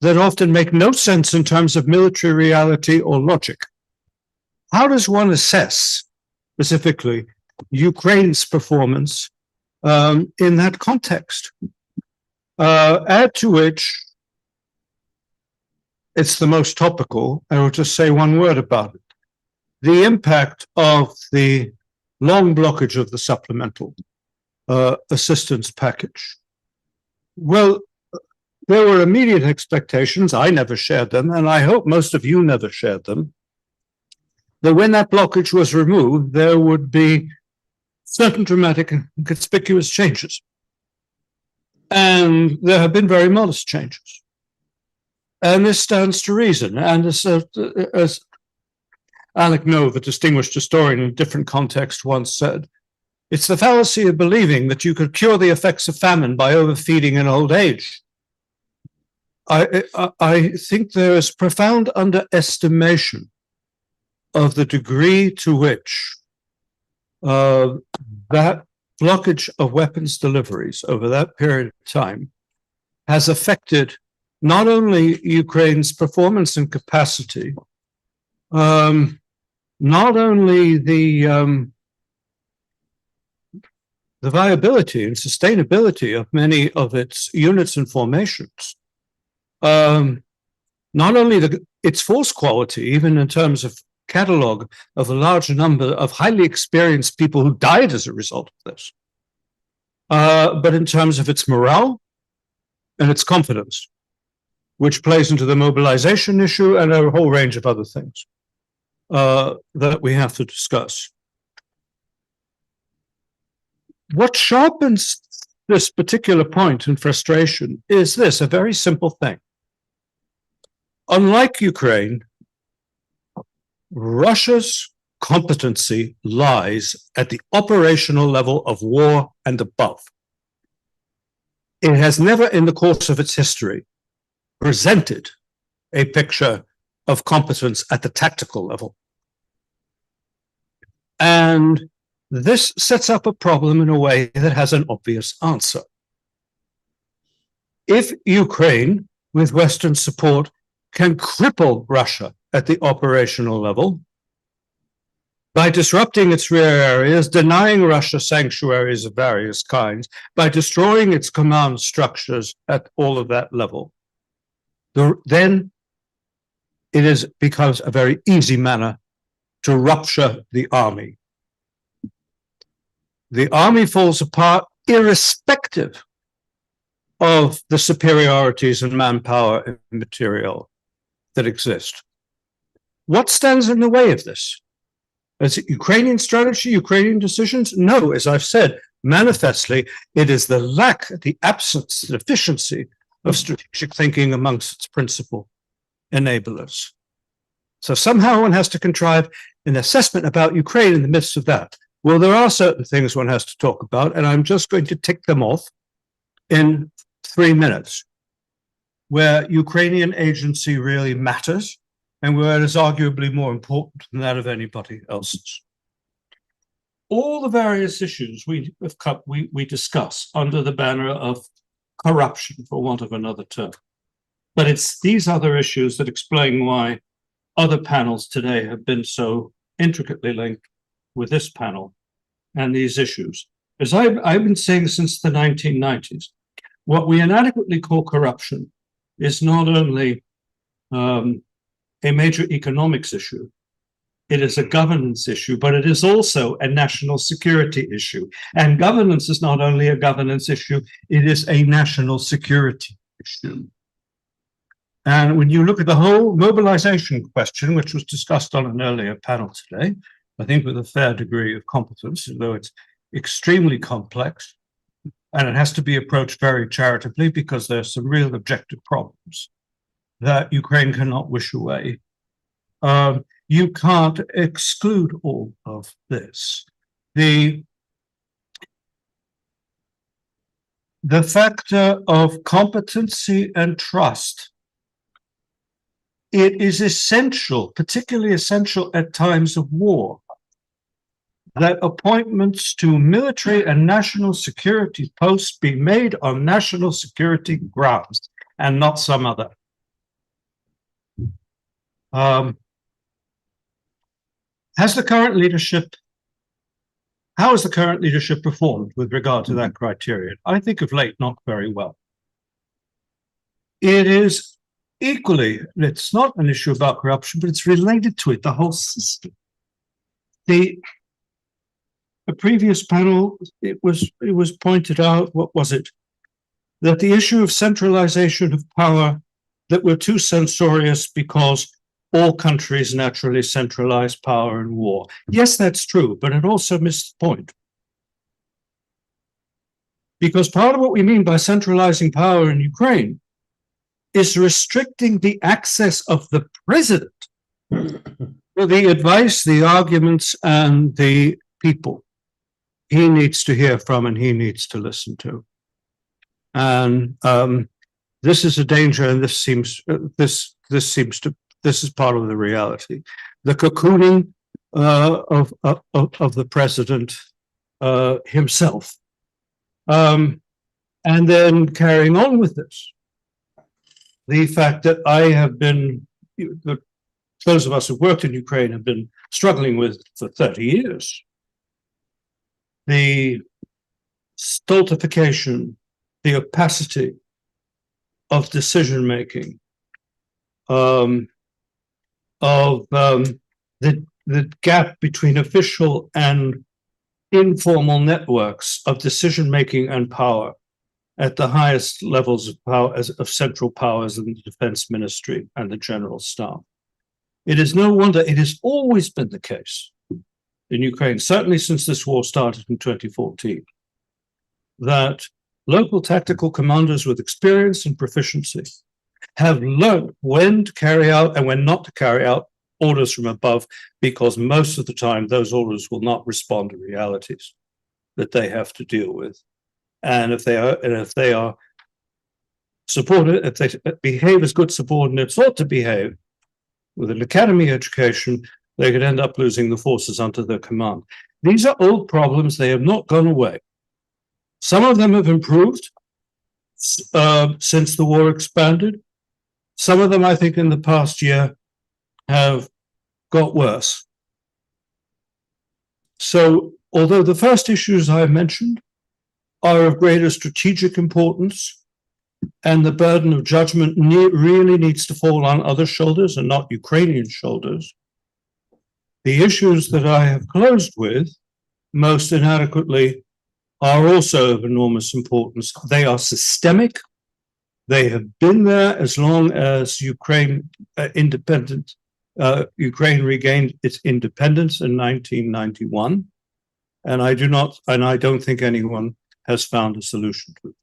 that often make no sense in terms of military reality or logic. How does one assess specifically Ukraine's performance in that context? Add to which, it's the most topical, I will just say one word about it, the impact of the long blockage of the supplemental assistance package. Well, there were immediate expectations, I never shared them, and I hope most of you never shared them, that when that blockage was removed, there would be certain dramatic and conspicuous changes. And there have been very modest changes. And this stands to reason. And as Alec Noe, the distinguished historian in a different context, once said, it's the fallacy of believing that you could cure the effects of famine by overfeeding in old age. I think there is profound underestimation of the degree to which that blockage of weapons deliveries over that period of time has affected not only Ukraine's performance and capacity, not only the viability and sustainability of many of its units and formations, not only its force quality, even in terms of catalog of a large number of highly experienced people who died as a result of this, but in terms of its morale and its confidence, which plays into the mobilization issue and a whole range of other things that we have to discuss. What sharpens this particular point and frustration is this, a very simple thing. Unlike Ukraine, Russia's competency lies at the operational level of war and above. It has never in the course of its history presented a picture of competence at the tactical level. And this sets up a problem in a way that has an obvious answer. If Ukraine, with Western support, can cripple Russia at the operational level by disrupting its rear areas, denying Russia sanctuaries of various kinds, by destroying its command structures at all of that level, then it becomes a very easy manner to rupture the army. The army falls apart irrespective of the superiorities in manpower and material that exist. What stands in the way of this? Is it Ukrainian strategy, Ukrainian decisions? No, as I've said, manifestly, it is the lack, the absence, the deficiency of strategic thinking amongst its principal enablers. So somehow one has to contrive an assessment about Ukraine in the midst of that. Well, there are certain things one has to talk about, and I'm just going to tick them off in 3 minutes, where Ukrainian agency really matters and where it is arguably more important than that of anybody else's. All the various issues we discuss under the banner of corruption, for want of another term. But it's these other issues that explain why other panels today have been so intricately linked with this panel and these issues. As I've been saying since the 1990s, what we inadequately call corruption is not only a major economics issue, it is a governance issue, but it is also a national security issue. And governance is not only a governance issue, it is a national security issue. And when you look at the whole mobilization question, which was discussed on an earlier panel today, I think with a fair degree of competence, although it's extremely complex, and it has to be approached very charitably because there's some real objective problems that Ukraine cannot wish away. You can't exclude all of this. The factor of competency and trust, it is essential, particularly essential at times of war, that appointments to military and national security posts be made on national security grounds and not some other. How has the current leadership performed with regard to that criterion? I think of late, not very well. It is equally, it's not an issue about corruption, but it's related to it, the whole system. The previous panel, it was pointed out, what was it? That the issue of centralization of power, that we're too censorious because all countries naturally centralize power in war. Yes, that's true, but it also missed the point. Because part of what we mean by centralizing power in Ukraine is restricting the access of the president to the advice, the arguments, and the people he needs to hear from and he needs to listen to. And this is a danger, and this is part of the reality. The cocooning of the president himself. And then carrying on with this, the fact that those of us who worked in Ukraine have been struggling with for 30 years. The stultification, the opacity of decision-making the gap between official and informal networks of decision-making and power at the highest levels of power of central powers in the defense ministry and the general staff. It is no wonder, it has always been the case in Ukraine, certainly since this war started in 2014, that local tactical commanders with experience and proficiency have learned when to carry out and when not to carry out orders from above, because most of the time those orders will not respond to realities that they have to deal with. And if they are supported, if they behave as good subordinates ought to behave with an academy education, they could end up losing the forces under their command. These are old problems. They have not gone away. Some of them have improved since the war expanded. Some of them, I think, in the past year have got worse. So, although the first issues I mentioned are of greater strategic importance, and the burden of judgment really needs to fall on other shoulders and not Ukrainian shoulders, the issues that I have closed with most inadequately are also of enormous importance. They are systemic. They have been there as long as Ukraine Ukraine regained its independence in 1991, and I don't think anyone has found a solution to it.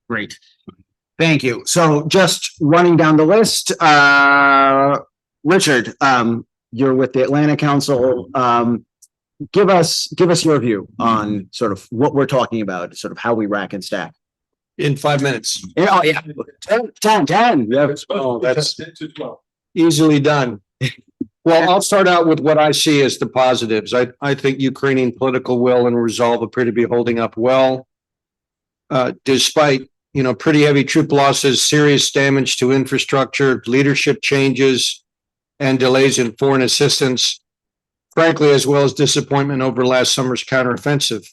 Great. Thank you. So just running down the list, Richard, you're with the Atlanta Council. Give us your view on sort of what we're talking about, sort of how we rack and stack. In 5 minutes. Yeah, oh, yeah. 10. Yeah. Oh, that's easily done. Well, I'll start out with what I see as the positives. I think Ukrainian political will and resolve appear to be holding up well, despite, pretty heavy troop losses, serious damage to infrastructure, leadership changes, and delays in foreign assistance, frankly, as well as disappointment over last summer's counteroffensive.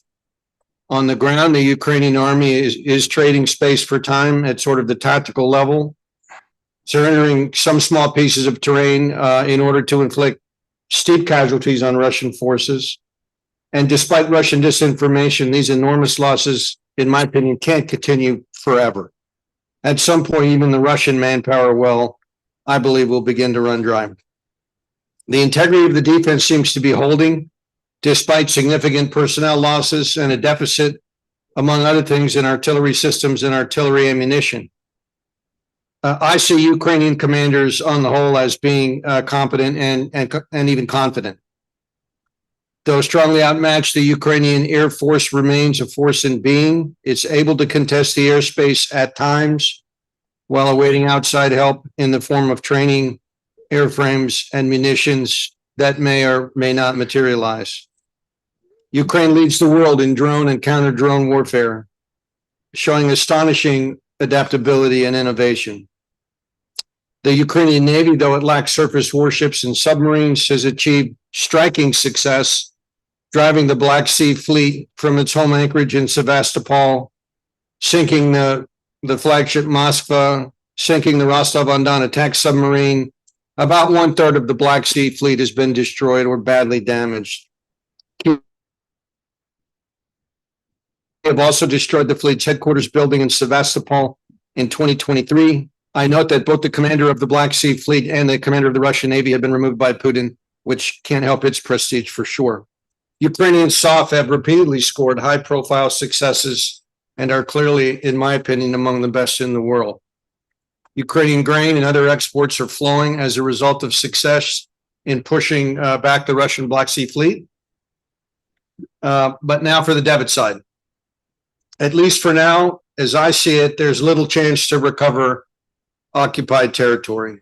On the ground, the Ukrainian army is trading space for time at sort of the tactical level, surrendering some small pieces of terrain in order to inflict steep casualties on Russian forces. And despite Russian disinformation, these enormous losses, in my opinion, can't continue forever. At some point, even the Russian manpower well, I believe, will begin to run dry. The integrity of the defense seems to be holding, despite significant personnel losses and a deficit, among other things, in artillery systems and artillery ammunition. I see Ukrainian commanders on the whole as being competent and even confident. Though strongly outmatched, the Ukrainian Air Force remains a force in being. It's able to contest the airspace at times while awaiting outside help in the form of training, airframes, and munitions that may or may not materialize. Ukraine leads the world in drone and counter-drone warfare, showing astonishing adaptability and innovation. The Ukrainian Navy, though it lacks surface warships and submarines, has achieved striking success, driving the Black Sea Fleet from its home anchorage in Sevastopol, sinking the flagship Moskva, sinking the Rostov-on-Don attack submarine. About 1/3 of the Black Sea Fleet has been destroyed or badly damaged. They have also destroyed the fleet's headquarters building in Sevastopol in 2023. I note that both the commander of the Black Sea Fleet and the commander of the Russian Navy have been removed by Putin, which can't help its prestige for sure. Ukrainian SOF have repeatedly scored high-profile successes and are clearly, in my opinion, among the best in the world. Ukrainian grain and other exports are flowing as a result of success in pushing back the Russian Black Sea Fleet. But now for the debit side. At least for now, as I see it, there's little chance to recover occupied territory.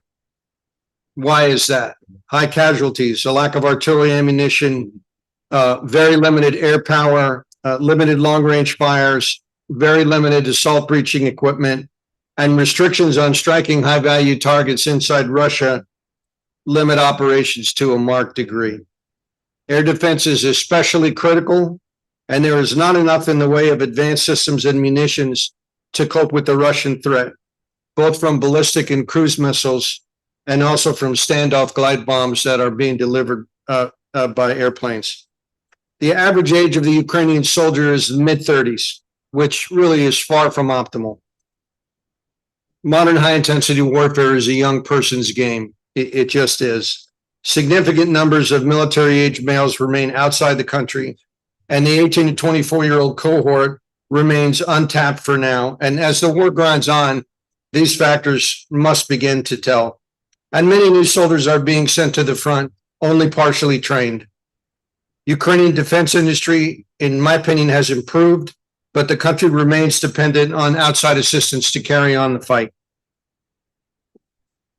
Why is that? High casualties, a lack of artillery ammunition, very limited air power, limited long-range fires, very limited assault breaching equipment, and restrictions on striking high-value targets inside Russia limit operations to a marked degree. Air defense is especially critical, and there is not enough in the way of advanced systems and munitions to cope with the Russian threat. both from ballistic and cruise missiles, and also from standoff glide bombs that are being delivered by airplanes. The average age of the Ukrainian soldier is mid-30s, which really is far from optimal. Modern high-intensity warfare is a young person's game. It just is. Significant numbers of military-age males remain outside the country, and the 18 to 24-year-old cohort remains untapped for now. And as the war grinds on, these factors must begin to tell. And many new soldiers are being sent to the front, only partially trained. Ukrainian defense industry, in my opinion, has improved, but the country remains dependent on outside assistance to carry on the fight.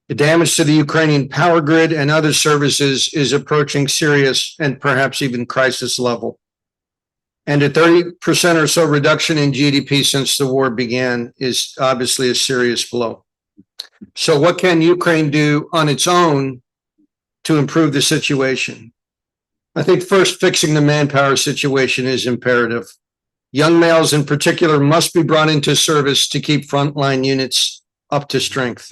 The damage to the Ukrainian power grid and other services is approaching serious and perhaps even crisis level. And a 30% or so reduction in GDP since the war began is obviously a serious blow. So what can Ukraine do on its own to improve the situation? I think first, fixing the manpower situation is imperative. Young males in particular must be brought into service to keep frontline units up to strength.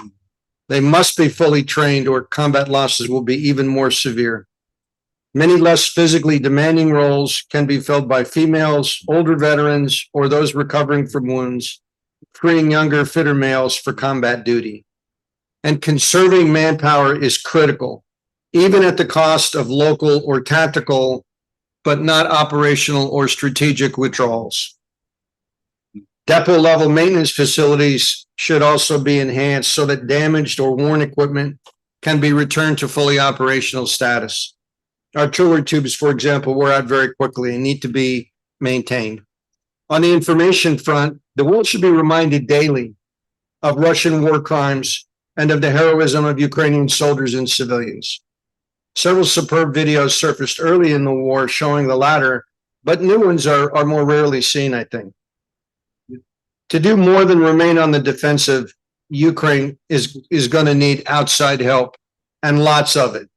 They must be fully trained or combat losses will be even more severe. Many less physically demanding roles can be filled by females, older veterans, or those recovering from wounds, freeing younger, fitter males for combat duty. And conserving manpower is critical, even at the cost of local or tactical, but not operational or strategic withdrawals. Depot level maintenance facilities should also be enhanced so that damaged or worn equipment can be returned to fully operational status. Artillery tubes, for example, wear out very quickly and need to be maintained. On the information front, the world should be reminded daily of Russian war crimes and of the heroism of Ukrainian soldiers and civilians. Several superb videos surfaced early in the war showing the latter, but new ones are more rarely seen, I think. To do more than remain on the defensive, Ukraine is going to need outside help, and lots of it.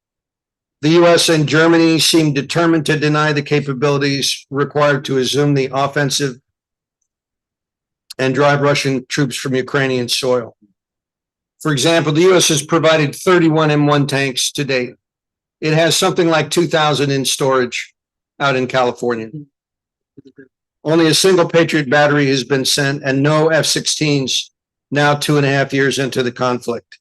The US and Germany seem determined to deny the capabilities required to assume the offensive and drive Russian troops from Ukrainian soil. For example, the US has provided 31 M1 tanks to date. It has something like 2,000 in storage out in California. Only a single Patriot battery has been sent and no F-16s now 2.5 years into the conflict.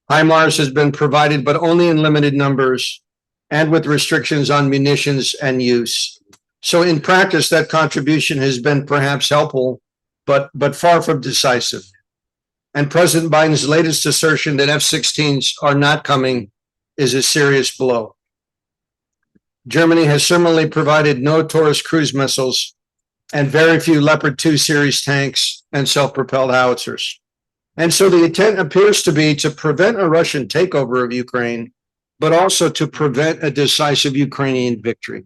HIMARS has been provided, but only in limited numbers and with restrictions on munitions and use. So in practice, that contribution has been perhaps helpful, but far from decisive. And President Biden's latest assertion that F-16s are not coming is a serious blow. Germany has similarly provided no Taurus cruise missiles and very few Leopard 2 series tanks and self-propelled howitzers. And so the intent appears to be to prevent a Russian takeover of Ukraine, but also to prevent a decisive Ukrainian victory,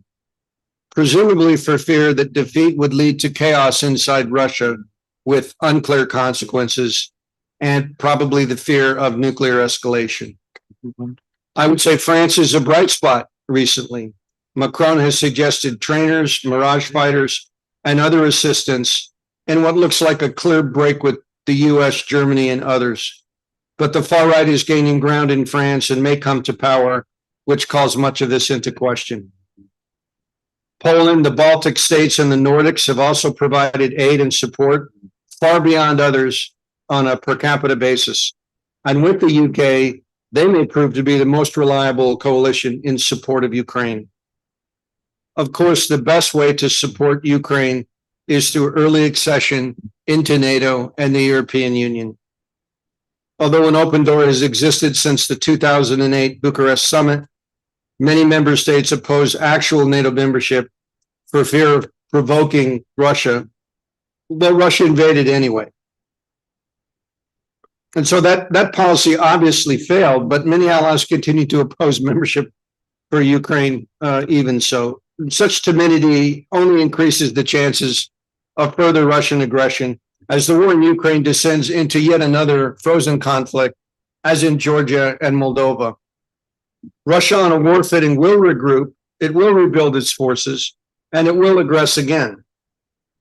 presumably for fear that defeat would lead to chaos inside Russia with unclear consequences and probably the fear of nuclear escalation. I would say France is a bright spot recently. Macron has suggested trainers, Mirage fighters, and other assistance in what looks like a clear break with the US, Germany, and others. But the far right is gaining ground in France and may come to power, which calls much of this into question. Poland, the Baltic states, and the Nordics have also provided aid and support far beyond others on a per capita basis. And with the UK, they may prove to be the most reliable coalition in support of Ukraine. Of course, the best way to support Ukraine is through early accession into NATO and the European Union. Although an open door has existed since the 2008 Bucharest summit, many member states oppose actual NATO membership for fear of provoking Russia, but Russia invaded anyway. And so that policy obviously failed, but many allies continue to oppose membership for Ukraine even so. Such timidity only increases the chances of further Russian aggression as the war in Ukraine descends into yet another frozen conflict, as in Georgia and Moldova. Russia on a war footing will regroup, it will rebuild its forces, and it will aggress again,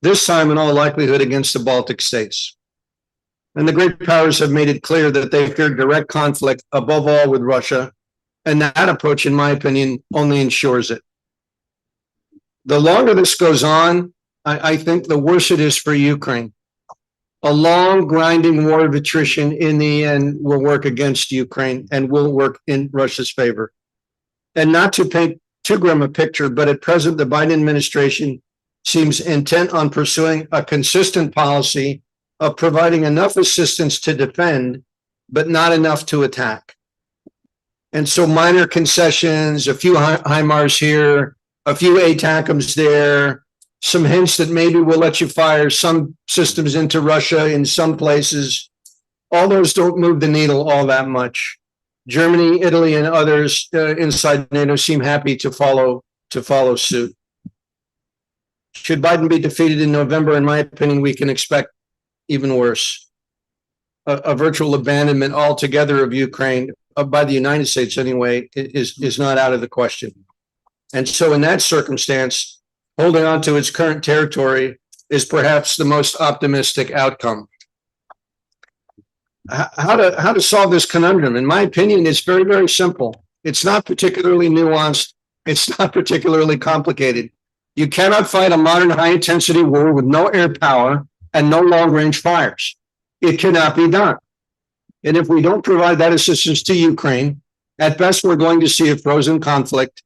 this time in all likelihood against the Baltic states. And the great powers have made it clear that they fear direct conflict above all with Russia. And that approach, in my opinion, only ensures it. The longer this goes on, I think the worse it is for Ukraine. A long, grinding war of attrition in the end will work against Ukraine and will work in Russia's favor. And not to paint too grim a picture, but at present, the Biden administration seems intent on pursuing a consistent policy of providing enough assistance to defend, but not enough to attack. And so minor concessions, a few HIMARS here, a few ATACMs there, some hints that maybe we'll let you fire some systems into Russia in some places. All those don't move the needle all that much. Germany, Italy, and others inside NATO seem happy to follow suit. Should Biden be defeated in November, in my opinion, we can expect even worse. A virtual abandonment altogether of Ukraine, by the United States anyway, is not out of the question. And so in that circumstance, holding on to its current territory is perhaps the most optimistic outcome. How to solve this conundrum? In my opinion, it's very, very simple. It's not particularly nuanced. It's not particularly complicated. You cannot fight a modern high-intensity war with no air power and no long-range fires. It cannot be done. And if we don't provide that assistance to Ukraine, at best, we're going to see a frozen conflict.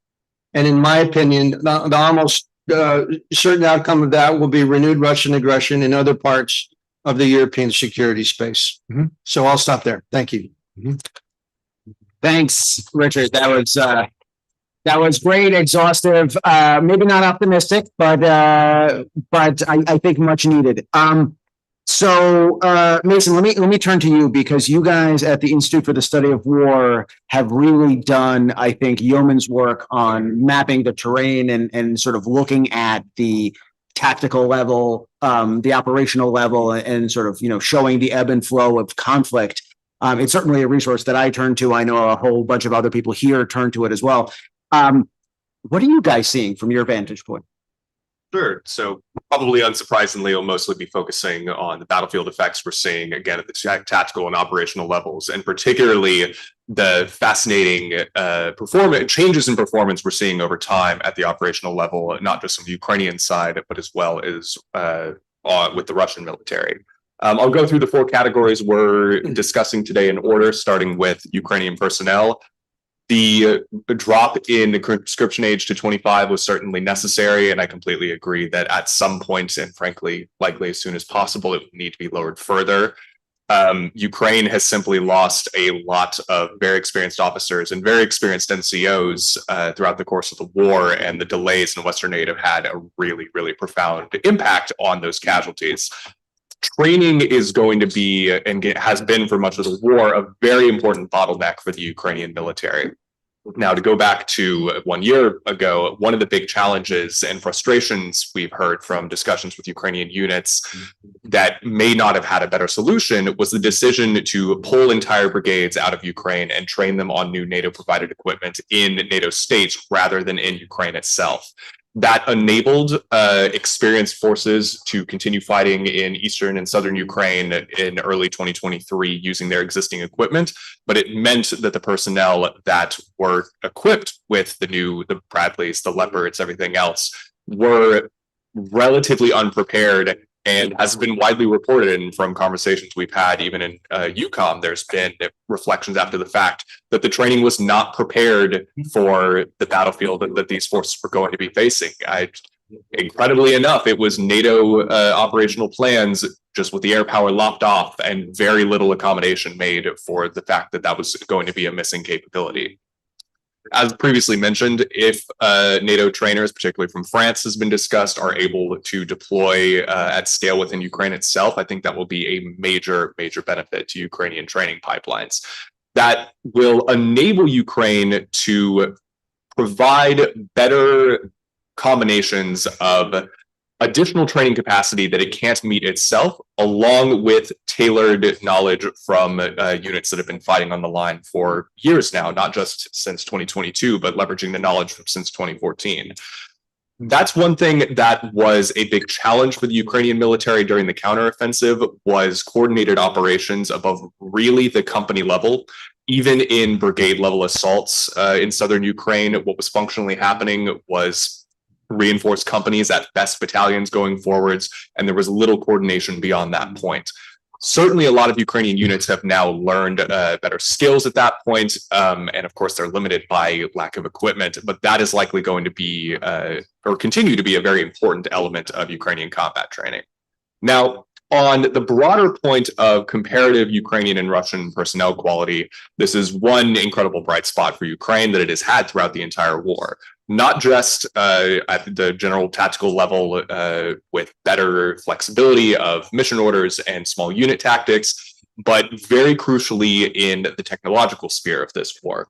And in my opinion, the almost certain outcome of that will be renewed Russian aggression in other parts of the European security space. Mhm. So I'll stop there. Thank you. Thanks, Richard. That was great, exhaustive, maybe not optimistic, but I think much needed. So Mason, let me turn to you, because you guys at the Institute for the Study of War have really done, I think, yeoman's work on mapping the terrain and sort of looking at the tactical level, the operational level, and sort of, showing the ebb and flow of conflict. It's certainly a resource that I turn to. I know a whole bunch of other people here turn to it as well. What are you guys seeing from your vantage point? Sure. So probably unsurprisingly, we'll mostly be focusing on the battlefield effects we're seeing, again, at the tactical and operational levels, and particularly the fascinating changes in performance we're seeing over time at the operational level, not just on the Ukrainian side, but as well as with the Russian military. I'll go through the four categories we're discussing today in order, starting with Ukrainian personnel. The drop in the conscription age to 25 was certainly necessary, and I completely agree that at some point, and frankly, likely as soon as possible, it would need to be lowered further. Ukraine has simply lost a lot of very experienced officers and very experienced NCOs throughout the course of the war, and the delays in Western aid have had a really, really profound impact on those casualties. Training is going to be, and has been for much of the war, a very important bottleneck for the Ukrainian military. Now, to go back to 1 year ago, one of the big challenges and frustrations we've heard from discussions with Ukrainian units that may not have had a better solution was the decision to pull entire brigades out of Ukraine and train them on new NATO-provided equipment in NATO states rather than in Ukraine itself. That enabled experienced forces to continue fighting in eastern and southern Ukraine in early 2023 using their existing equipment, but it meant that the personnel that were equipped with the Bradleys, the Leopards, everything else, were relatively unprepared. And has been widely reported, and from conversations we've had, even in EUCOM, there's been reflections after the fact that the training was not prepared for the battlefield that these forces were going to be facing. Incredibly enough, it was NATO operational plans, just with the air power lopped off and very little accommodation made for the fact that that was going to be a missing capability. As previously mentioned, if NATO trainers, particularly from France, has been discussed, are able to deploy at scale within Ukraine itself, I think that will be a major, major benefit to Ukrainian training pipelines. That will enable Ukraine to provide better combinations of additional training capacity that it can't meet itself, along with tailored knowledge from units that have been fighting on the line for years now, not just since 2022, but leveraging the knowledge from since 2014. That's one thing that was a big challenge for the Ukrainian military during the counteroffensive was coordinated operations above really the company level. Even in brigade level assaults in southern Ukraine, what was functionally happening was reinforced companies at best battalions going forwards, and there was little coordination beyond that point. Certainly, a lot of Ukrainian units have now learned better skills at that point, and of course, they're limited by lack of equipment. But that is likely going to be, or continue to be, a very important element of Ukrainian combat training. Now, on the broader point of comparative Ukrainian and Russian personnel quality, this is one incredible bright spot for Ukraine that it has had throughout the entire war. Not just at the general tactical level with better flexibility of mission orders and small unit tactics, but very crucially in the technological sphere of this war.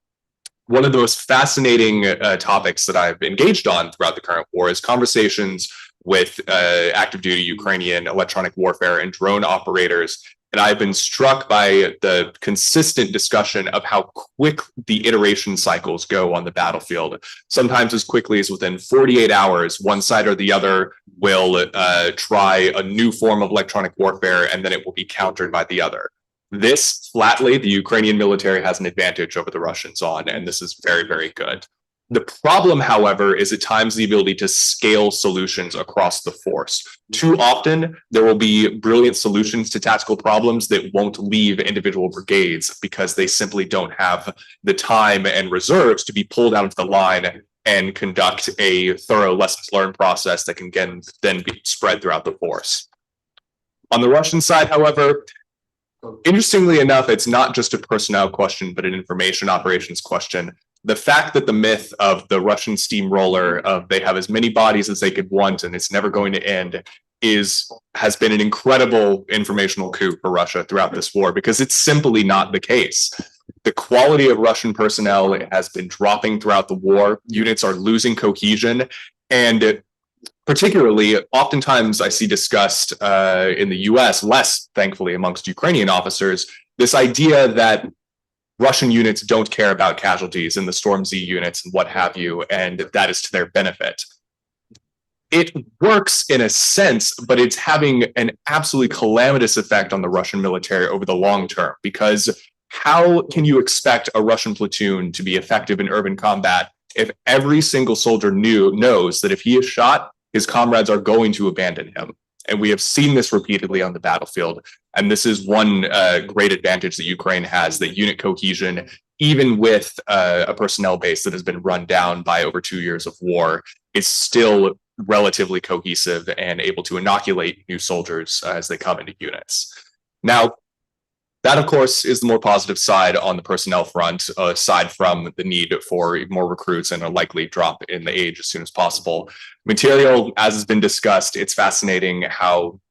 One of the most fascinating topics that I've engaged on throughout the current war is conversations with active duty Ukrainian electronic warfare and drone operators. And I've been struck by the consistent discussion of how quick the iteration cycles go on the battlefield. Sometimes as quickly as within 48 hours, one side or the other will try a new form of electronic warfare, and then it will be countered by the other. This, flatly, the Ukrainian military has an advantage over the Russians on, and this is very, very good. The problem, however, is at times the ability to scale solutions across the force. Too often, there will be brilliant solutions to tactical problems that won't leave individual brigades because they simply don't have the time and reserves to be pulled out of the line and conduct a thorough lessons learned process that can then be spread throughout the force. On the Russian side, however, interestingly enough, it's not just a personnel question, but an information operations question. The fact that the myth of the Russian steamroller of they have as many bodies as they could want and it's never going to end has been an incredible informational coup for Russia throughout this war, because it's simply not the case. The quality of Russian personnel has been dropping throughout the war. Units are losing cohesion, and particularly, oftentimes I see discussed in the US, less thankfully amongst Ukrainian officers, this idea that Russian units don't care about casualties in the Storm Z units and what have you, and that is to their benefit. It works in a sense, but it's having an absolutely calamitous effect on the Russian military over the long term, because how can you expect a Russian platoon to be effective in urban combat if every single soldier knows that if he is shot, his comrades are going to abandon him? And we have seen this repeatedly on the battlefield. And this is one great advantage that Ukraine has, that unit cohesion, even with a personnel base that has been run down by over 2 years of war, is still relatively cohesive and able to inoculate new soldiers as they come into units. Now, that, of course, is the more positive side on the personnel front, aside from the need for more recruits and a likely drop in the age as soon as possible. Material, as has been discussed, it's fascinating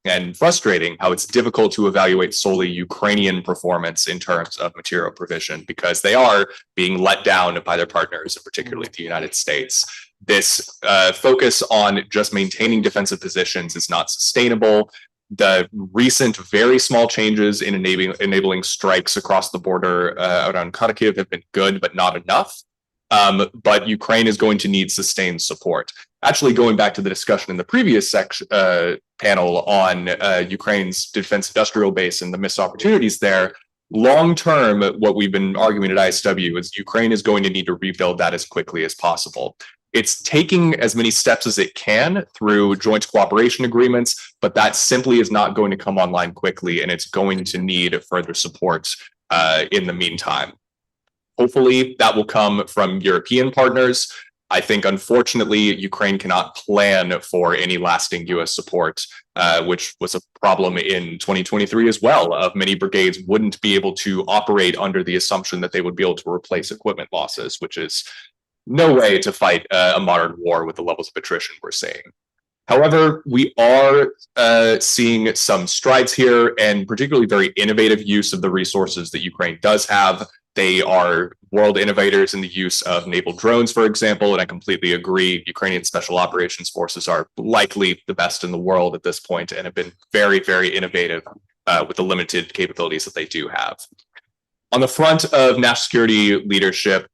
and frustrating how it's difficult to evaluate solely Ukrainian performance in terms of material provision, because they are being let down by their partners, particularly the United States. This focus on just maintaining defensive positions is not sustainable. The recent very small changes in enabling strikes across the border around Kharkiv have been good, but not enough. But Ukraine is going to need sustained support. Actually, going back to the discussion in the previous panel on Ukraine's defense industrial base and the missed opportunities there, long term, what we've been arguing at ISW is Ukraine is going to need to rebuild that as quickly as possible. It's taking as many steps as it can through joint cooperation agreements, but that simply is not going to come online quickly, and it's going to need further support in the meantime. Hopefully, that will come from European partners. I think, unfortunately, Ukraine cannot plan for any lasting U.S. support, which was a problem in 2023 as well, of many brigades wouldn't be able to operate under the assumption that they would be able to replace equipment losses, which is no way to fight a modern war with the levels of attrition we're seeing. However, we are seeing some strides here, and particularly very innovative use of the resources that Ukraine does have. They are world innovators in the use of naval drones, for example, and I completely agree. Ukrainian Special Operations Forces are likely the best in the world at this point and have been very, very innovative with the limited capabilities that they do have. On the front of national security leadership,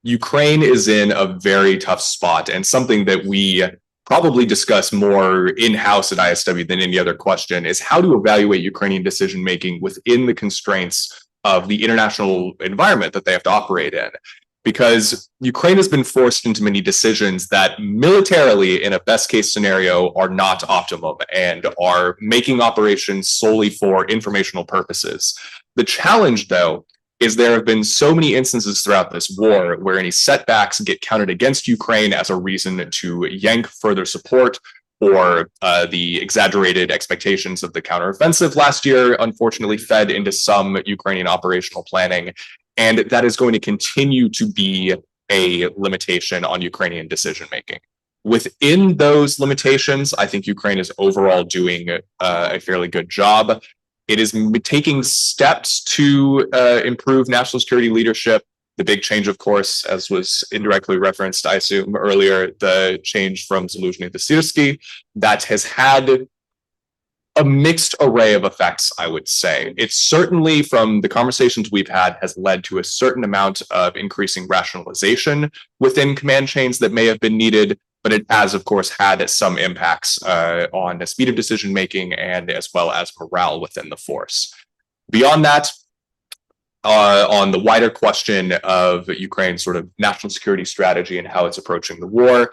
Ukraine is in a very tough spot, and something that we probably discuss more in-house at ISW than any other question is how to evaluate Ukrainian decision-making within the constraints of the international environment that they have to operate in. Because Ukraine has been forced into many decisions that militarily, in a best-case scenario, are not optimum and are making operations solely for informational purposes. The challenge, though, is there have been so many instances throughout this war where any setbacks get counted against Ukraine as a reason to yank further support, or the exaggerated expectations of the counteroffensive last year unfortunately fed into some Ukrainian operational planning. And that is going to continue to be a limitation on Ukrainian decision-making. Within those limitations, I think Ukraine is overall doing a fairly good job. It is taking steps to improve national security leadership. The big change, of course, as was indirectly referenced, I assume, earlier, the change from Zaryckyj to Zaryckyj, that has had a mixed array of effects, I would say. It's certainly, from the conversations we've had, has led to a certain amount of increasing rationalization within command chains that may have been needed, but it has, of course, had some impacts on the speed of decision-making and as well as morale within the force. Beyond that, on the wider question of Ukraine's sort of national security strategy and how it's approaching the war,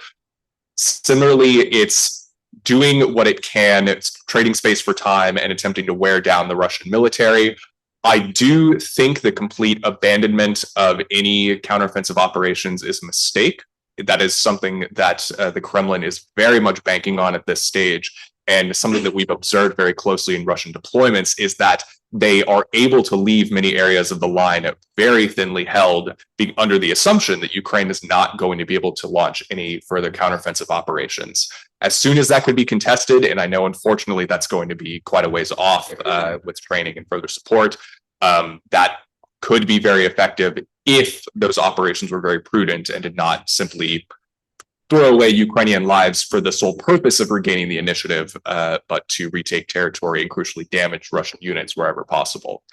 similarly, it's doing what it can, it's trading space for time and attempting to wear down the Russian military. I do think the complete abandonment of any counteroffensive operations is a mistake. That is something that the Kremlin is very much banking on at this stage. And something that we've observed very closely in Russian deployments is that they are able to leave many areas of the line very thinly held, under the assumption that Ukraine is not going to be able to launch any further counteroffensive operations. As soon as that could be contested, and I know unfortunately that's going to be quite a ways off with training and further support, that could be very effective if those operations were very prudent and did not simply throw away Ukrainian lives for the sole purpose of regaining the initiative, but to retake territory and crucially damage Russian units wherever possible.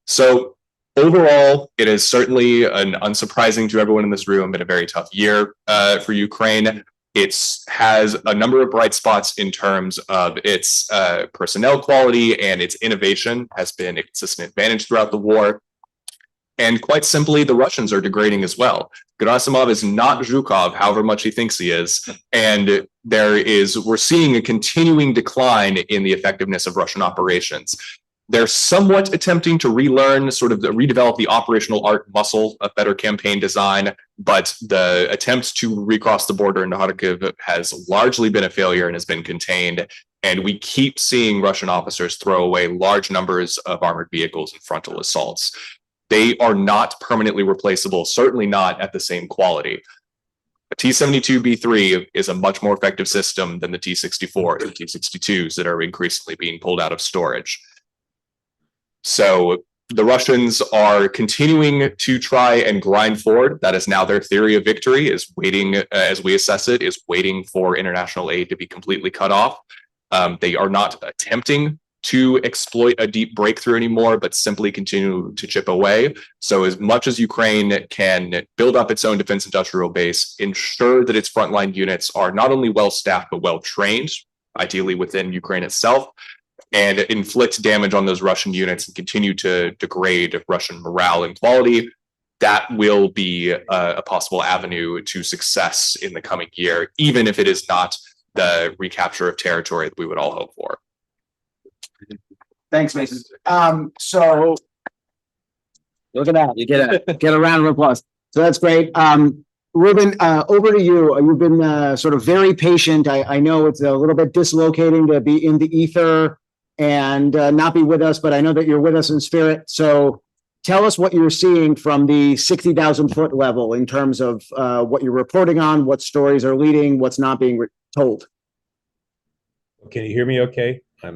So overall, it is certainly unsurprising to everyone in this room, been a very tough year for Ukraine. It has a number of bright spots in terms of its personnel quality, and its innovation has been a consistent advantage throughout the war. And quite simply, the Russians are degrading as well. Gerasimov is not Zhukov, however much he thinks he is. And we're seeing a continuing decline in the effectiveness of Russian operations. They're somewhat attempting to relearn, sort of redevelop the operational art muscle of better campaign design, but the attempt to recross the border into Kharkiv has largely been a failure and has been contained. And we keep seeing Russian officers throw away large numbers of armored vehicles in frontal assaults. They are not permanently replaceable, certainly not at the same quality. A T-72B3 is a much more effective system than the T-64 and T-62s that are increasingly being pulled out of storage. So the Russians are continuing to try and grind forward. That is now their theory of victory, is waiting, as we assess it, is waiting for international aid to be completely cut off. They are not attempting to exploit a deep breakthrough anymore, but simply continue to chip away. So as much as Ukraine can build up its own defense industrial base, ensure that its frontline units are not only well-staffed, but well-trained, ideally within Ukraine itself, and inflict damage on those Russian units and continue to degrade Russian morale and quality, that will be a possible avenue to success in the coming year, even if it is not the recapture of territory that we would all hope for. Thanks, Mason. So look at that. You get a round of applause. So that's great. Reuben, over to you. You've been sort of very patient. I know it's a little bit dislocating to be in the ether and not be with us, but I know that you're with us in spirit. So tell us what you're seeing from the 60,000 foot level in terms of what you're reporting on, what stories are leading, what's not being told. Can you hear me okay? Let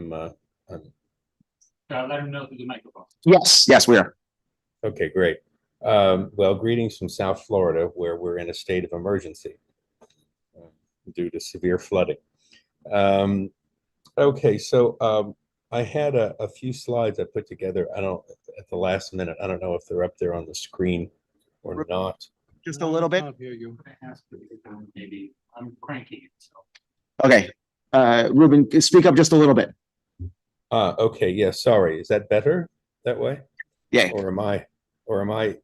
him know through the microphone. Yes, we are. Okay, great. Well, greetings from South Florida, where we're in a state of emergency due to severe flooding. Okay, so I had a few slides I put together. At the last minute. I don't know if they're up there on the screen or not. just a little bit? Can't hear you. Maybe I'm cranky, so. Okay, Reuben, speak up just a little bit. Okay, yeah, sorry. Is that better that way? Yeah. Or am I,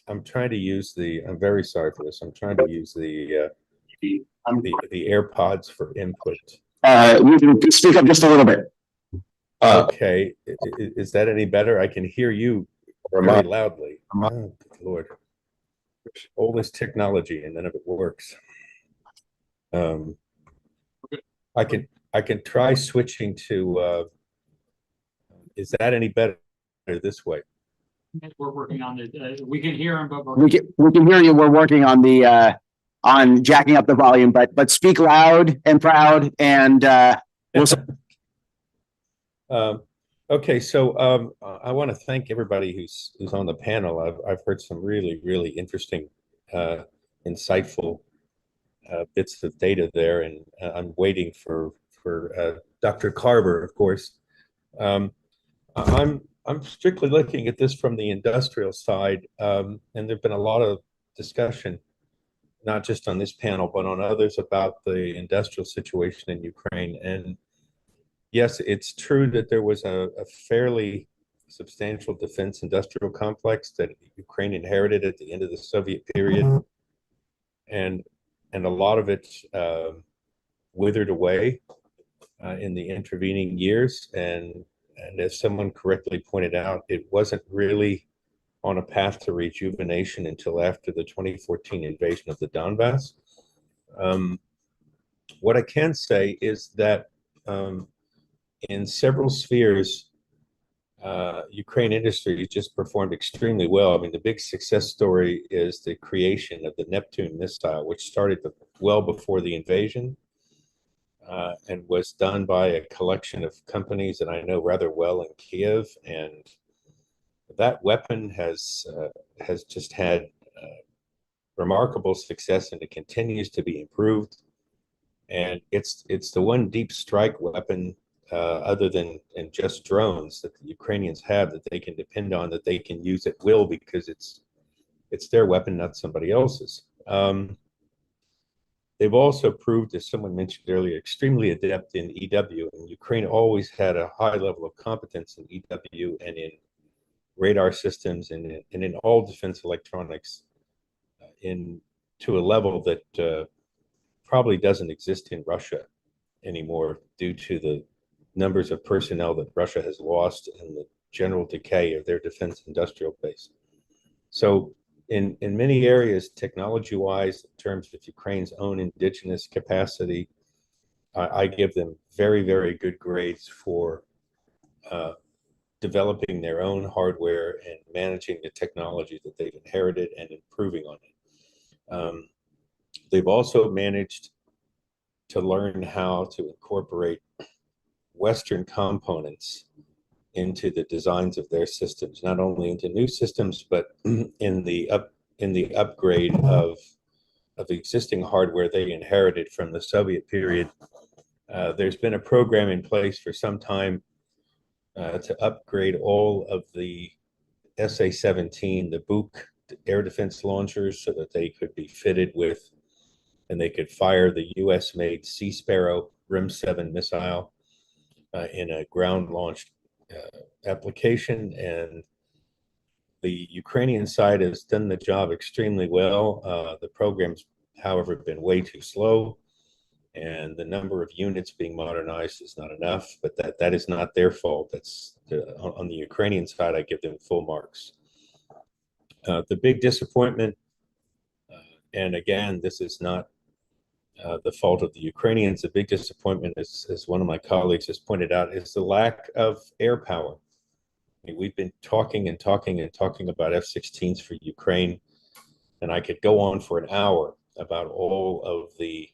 I'm trying to use I'm very sorry for this. I'm trying to use the AirPods for input. Reuben, speak up just a little bit. Okay, is that any better? I can hear you very loudly. Oh, good Lord. All this technology and none of it works. I can try switching to, is that any better this way? We're working on it. We can hear him, but We can hear you. We're working on the on jacking up the volume, but speak loud and proud, and we'll. Okay, so I want to thank everybody who's on the panel. I've heard some really interesting, insightful bits of data there, and I'm waiting for Dr. Karber, of course. I'm strictly looking at this from the industrial side, and there've been a lot of discussion, not just on this panel, but on others about the industrial situation in Ukraine. And yes, it's true that there was a fairly substantial defense industrial complex that Ukraine inherited at the end of the Soviet period. And a lot of it withered away in the intervening years. And as someone correctly pointed out, it wasn't really on a path to rejuvenation until after the 2014 invasion of the Donbass. What I can say is that in several spheres, Ukraine industry just performed extremely well. I mean, the big success story is the creation of the Neptune missile, which started well before the invasion and was done by a collection of companies that I know rather well in Kiev. And that weapon has just had remarkable success, and it continues to be improved. And it's the one deep strike weapon other than just drones that the Ukrainians have that they can depend on, that they can use at will, because it's their weapon, not somebody else's. They've also proved, as someone mentioned earlier, extremely adept in EW, and Ukraine always had a high level of competence in EW and in radar systems and in all defense electronics to a level that probably doesn't exist in Russia anymore due to the numbers of personnel that Russia has lost and the general decay of their defense industrial base. So in many areas, technology-wise, in terms of Ukraine's own indigenous capacity, I give them very good grades for developing their own hardware and managing the technology that they've inherited and improving on it. They've also managed to learn how to incorporate Western components into the designs of their systems, not only into new systems, but in the upgrade of existing hardware they inherited from the Soviet period. There's been a program in place for some time to upgrade all of the SA-17, the Buk air defense launchers, so that they could be fitted with, and they could fire the US-made Sea Sparrow RIM-7 missile in a ground-launched application. And the Ukrainian side has done the job extremely well. The program's, however, been way too slow, and the number of units being modernized is not enough, but that is not their fault. That's on the Ukrainian side, I give them full marks. The big disappointment, and again, this is not the fault of the Ukrainians, the big disappointment, as one of my colleagues has pointed out, is the lack of air power. I mean, we've been talking about F-16s for Ukraine, and I could go on for an hour about all of the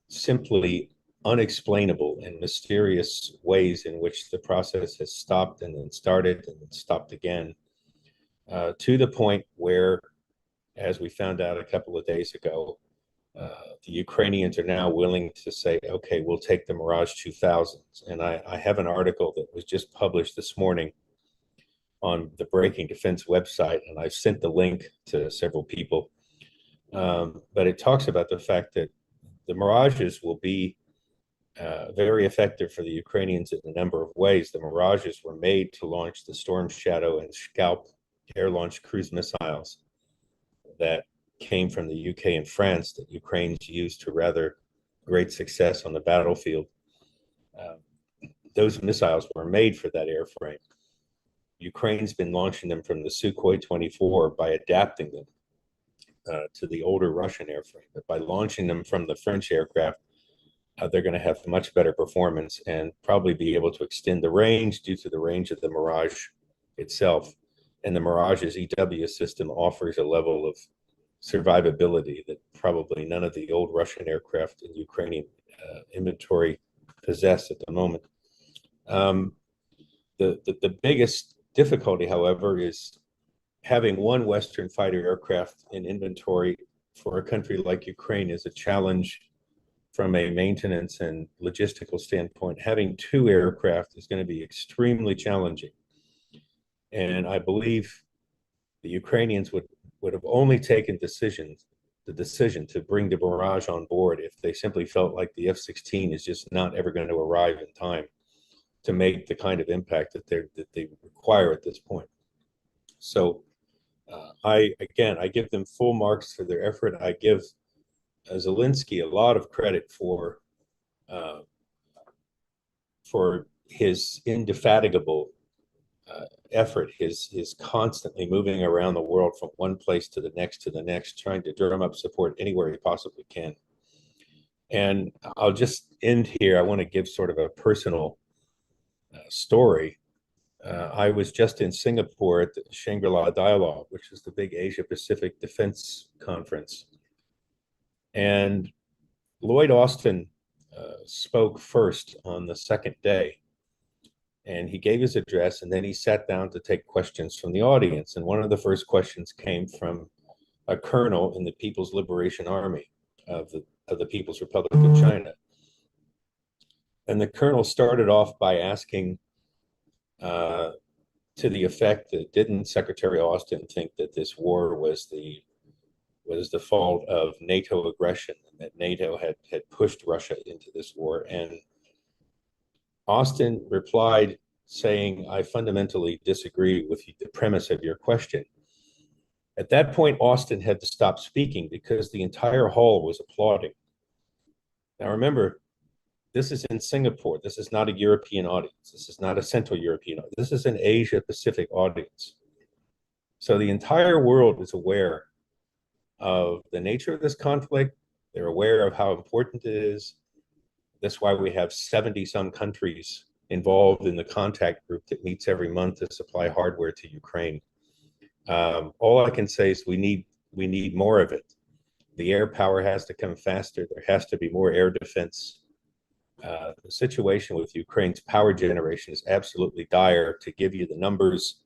simply unexplainable and mysterious ways in which the process has stopped and then started and then stopped again, to the point where, as we found out a couple of days ago, the Ukrainians are now willing to say, okay, we'll take the Mirage 2000s. And I have an article that was just published this morning on the Breaking Defense website, and I've sent the link to several people. But it talks about the fact that the Mirages will be very effective for the Ukrainians in a number of ways. The Mirages were made to launch the Storm Shadow and Scalp air-launched cruise missiles that came from the UK and France that Ukraine's used to rather great success on the battlefield. Those missiles were made for that airframe. Ukraine's been launching them from the Sukhoi 24 by adapting them to the older Russian airframe. But by launching them from the French aircraft, they're going to have much better performance and probably be able to extend the range due to the range of the Mirage itself. And the Mirage's EW system offers a level of survivability that probably none of the old Russian aircraft in Ukrainian inventory possess at the moment. The biggest difficulty, however, is having one Western fighter aircraft in inventory for a country like Ukraine is a challenge from a maintenance and logistical standpoint. Having two aircraft is going to be extremely challenging. And I believe the Ukrainians would have only taken the decision to bring the Mirage on board if they simply felt like the F-16 is just not ever going to arrive in time to make the kind of impact that they require at this point. So I give them full marks for their effort. I give Zelensky a lot of credit for his indefatigable effort, his constantly moving around the world from one place to the next, trying to drum up support anywhere he possibly can. And I'll just end here. I want to give sort of a personal story. I was just in Singapore at the Shangri-La Dialogue, which is the big Asia Pacific Defense Conference. And Lloyd Austin spoke first on the second day. And he gave his address, and then he sat down to take questions from the audience. And one of the first questions came from a colonel in the People's Liberation Army of the People's Republic of China. And the colonel started off by asking to the effect that, didn't Secretary Austin think that this war was the fault of NATO aggression, and that NATO had pushed Russia into this war? And Austin replied saying, I fundamentally disagree with the premise of your question. At that point, Austin had to stop speaking because the entire hall was applauding. Now remember, this is in Singapore. This is not a European audience. This is not a Central European audience. This is an Asia Pacific audience. So the entire world is aware of the nature of this conflict. They're aware of how important it is. That's why we have 70-some countries involved in the contact group that meets every month to supply hardware to Ukraine. All I can say is we need more of it. The air power has to come faster. There has to be more air defense. The situation with Ukraine's power generation is absolutely dire. To give you the numbers,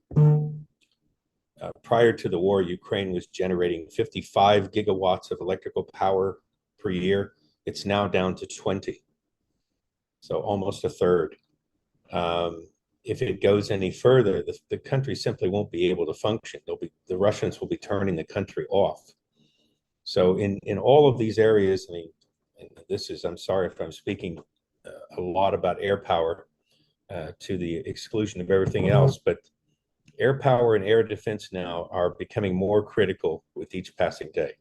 prior to the war, Ukraine was generating 55 gigawatts of electrical power per year. It's now down to 20. So almost a third. If it goes any further, the country simply won't be able to function. The Russians will be turning the country off. So in all of these areas, I mean, I'm sorry if I'm speaking a lot about air power to the exclusion of everything else, but air power and air defense now are becoming more critical with each passing day.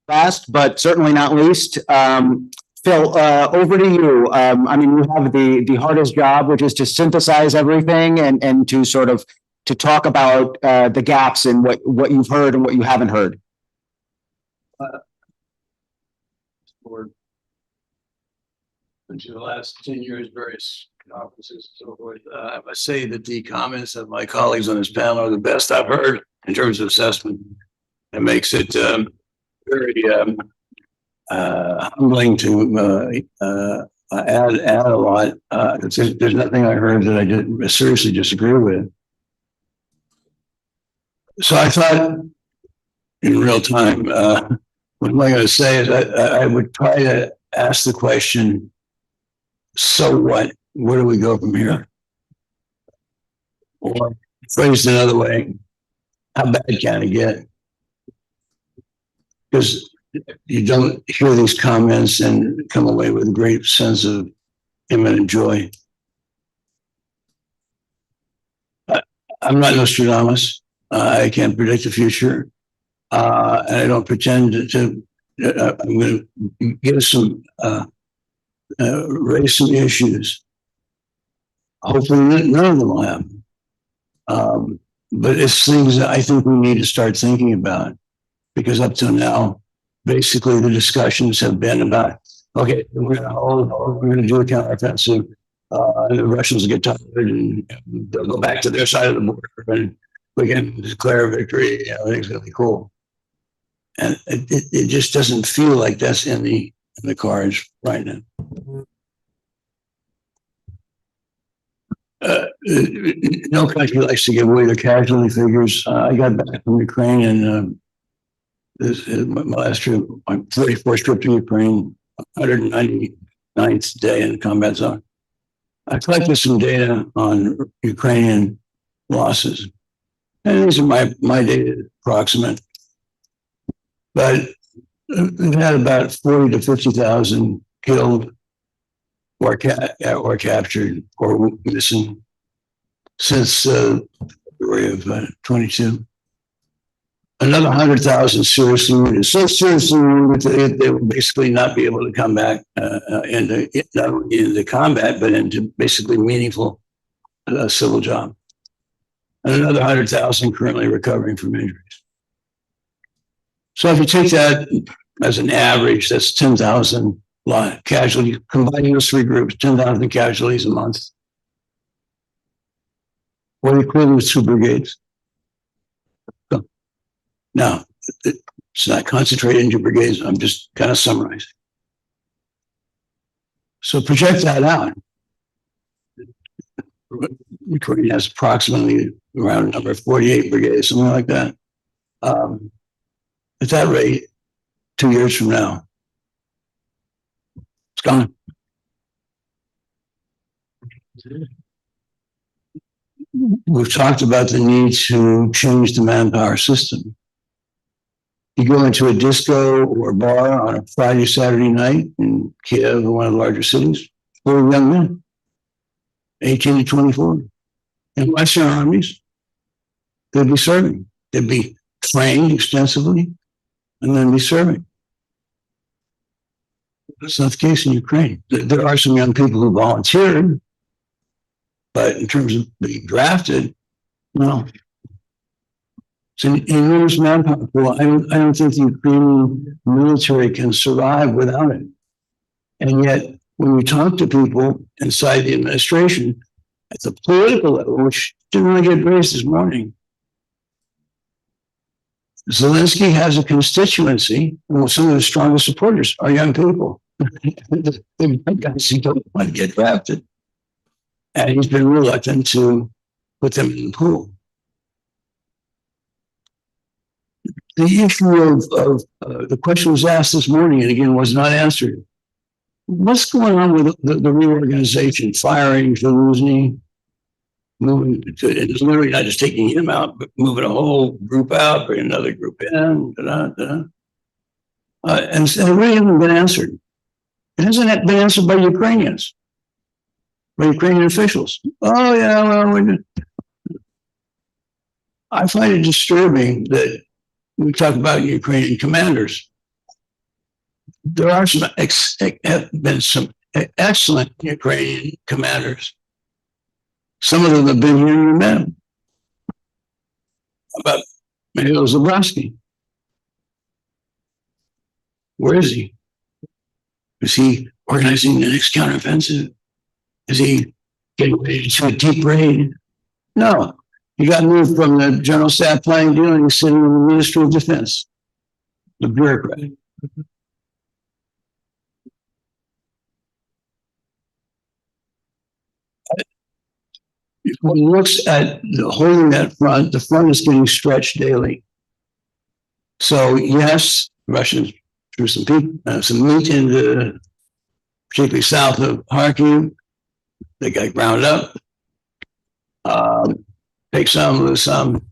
Last, but certainly not least, Phil, over to you. I mean, you have the hardest job, which is to synthesize everything and to sort of to talk about the gaps in what you've heard and what you haven't heard. Into the last 10 years, various conferences and so forth. I must say that the comments of my colleagues on this panel are the best I've heard in terms of assessment. It makes it very humbling to add a lot. There's nothing I heard that I didn't seriously disagree with. So I thought in real time, what am I going to say is I would try to ask the question so what? Where do we go from here? Or phrased another way, how bad can it get? Because you don't hear these comments and come away with a great sense of imminent joy. I'm not Nostradamus. I can't predict the future. And I don't pretend to I'm going to give some, raise some issues. Hopefully none of them will happen. But it's things that I think we need to start thinking about, because up till now, basically the discussions have been about, okay, we're going to do a counteroffensive. The Russians get tired and they'll go back to their side of the border and we can declare a victory. You know, everything's going to be cool. And it just doesn't feel like that's in the cards right now. No country likes to give away their casualty figures. I got back from Ukraine and this is my last trip, my 34th trip to Ukraine, 199th day in the combat zone. I collected some data on Ukrainian losses. And these are my data approximate. But we've had about 40 to 50,000 killed or captured or missing since February of 22. Another 100,000 seriously wounded. So seriously wounded they will basically not be able to come back into not only into combat, but into basically meaningful civil job. And another 100,000 currently recovering from injuries. So if you take that as an average, that's 10,000 casualties, combining those three groups, 10,000 casualties a month. Or equivalent to 2 brigades. So, now, it's not concentrated into brigades. I'm just kind of summarizing. So project that out. Ukraine has approximately around a number of 48 brigades, something like that. At that rate, 2 years from now, it's gone. We've talked about the need to change the manpower system. You go into a disco or a bar on a Friday, Saturday night in Kiev, or one of the larger cities, full of young men, 18 to 24. In Western armies, they'd be serving. They'd be trained extensively and then be serving. That's not the case in Ukraine. There are some young people who volunteered, but in terms of being drafted, no. It's an enormous manpower pool. I don't think the Ukrainian military can survive without it. And yet, when we talk to people inside the administration, at the political level, which didn't really get raised this morning, Zelensky has a constituency, and some of his strongest supporters are young people. They're guys who don't want to get drafted. And he's been reluctant to put them in the pool. The issue of the question was asked this morning and again was not answered. What's going on with the reorganization, firing Zelensky, moving to, it's literally not just taking him out, but moving a whole group out, bringing another group in, and it really hasn't been answered. It hasn't been answered by Ukrainians, by Ukrainian officials. Oh yeah, well, I find it disturbing that we talk about Ukrainian commanders. There are have been some excellent Ukrainian commanders. Some of them have been here in men. About Mikhail Zaryckyj. Where is he? Is he organizing the next counteroffensive? Is he getting ready to a deep raid? No. He got moved from the General Staff Planning deal and he's sitting in the Ministry of Defense, the bureaucrat. If one looks at holding that front, the front is getting stretched daily. So yes, Russians threw some people, some meat into particularly south of Kharkiv. They got ground up. Take some, lose some.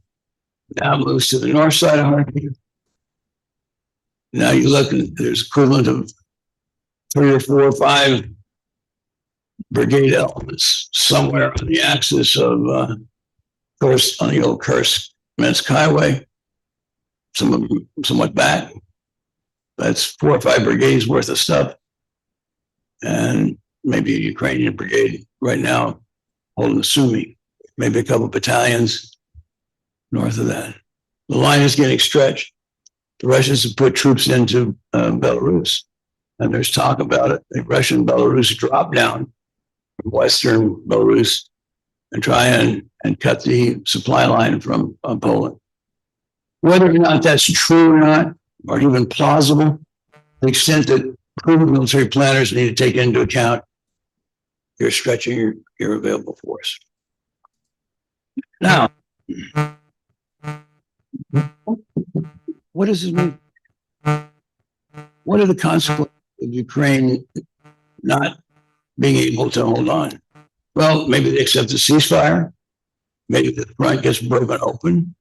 Now moves to the north side of Kharkiv. Now you look, there's equivalent of 3 or 4 or 5 brigade elements somewhere on the axis of course, on the old Kursk-Minsk highway, some of them somewhat back. That's 4 or 5 brigades worth of stuff. And maybe a Ukrainian brigade right now holding the Sumy, maybe a couple battalions north of that. The line is getting stretched. The Russians have put troops into Belarus, and there's talk about it. The Russian Belarus drop down from western Belarus and try and cut the supply line from Poland. Whether or not that's true or not, or even plausible, the extent that prudent military planners need to take into account, you're stretching your available force. Now, what does this mean? What are the consequences of Ukraine not being able to hold on? Well, maybe they accept the ceasefire. Maybe the front gets broken open.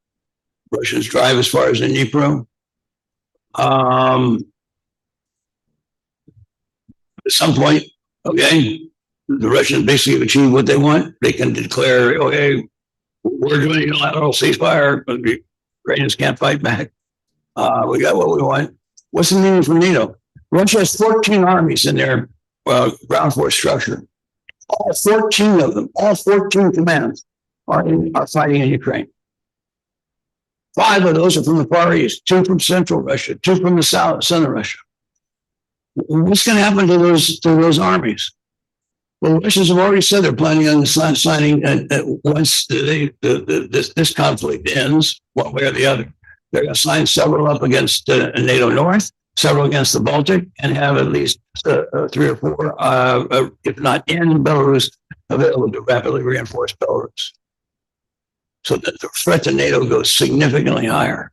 Russians drive as far as the Dnipro. At some point, okay, the Russians basically have achieved what they want. They can declare, okay, we're doing a unilateral ceasefire, but the Ukrainians can't fight back. We got what we want. What's the meaning for NATO? Russia has 14 armies in their ground force structure. All 14 of them, all 14 commands are fighting in Ukraine. 5 of those are from the Far East, 2 from Central Russia, 2 from the southern Russia. What's going to happen to those armies? Well, Russians have already said they're planning on signing once this conflict ends, one way or the other. They're going to sign several up against NATO North, several against the Baltic, and have at least 3 or 4, if not in Belarus, available to rapidly reinforce Belarus. So that the threat to NATO goes significantly higher.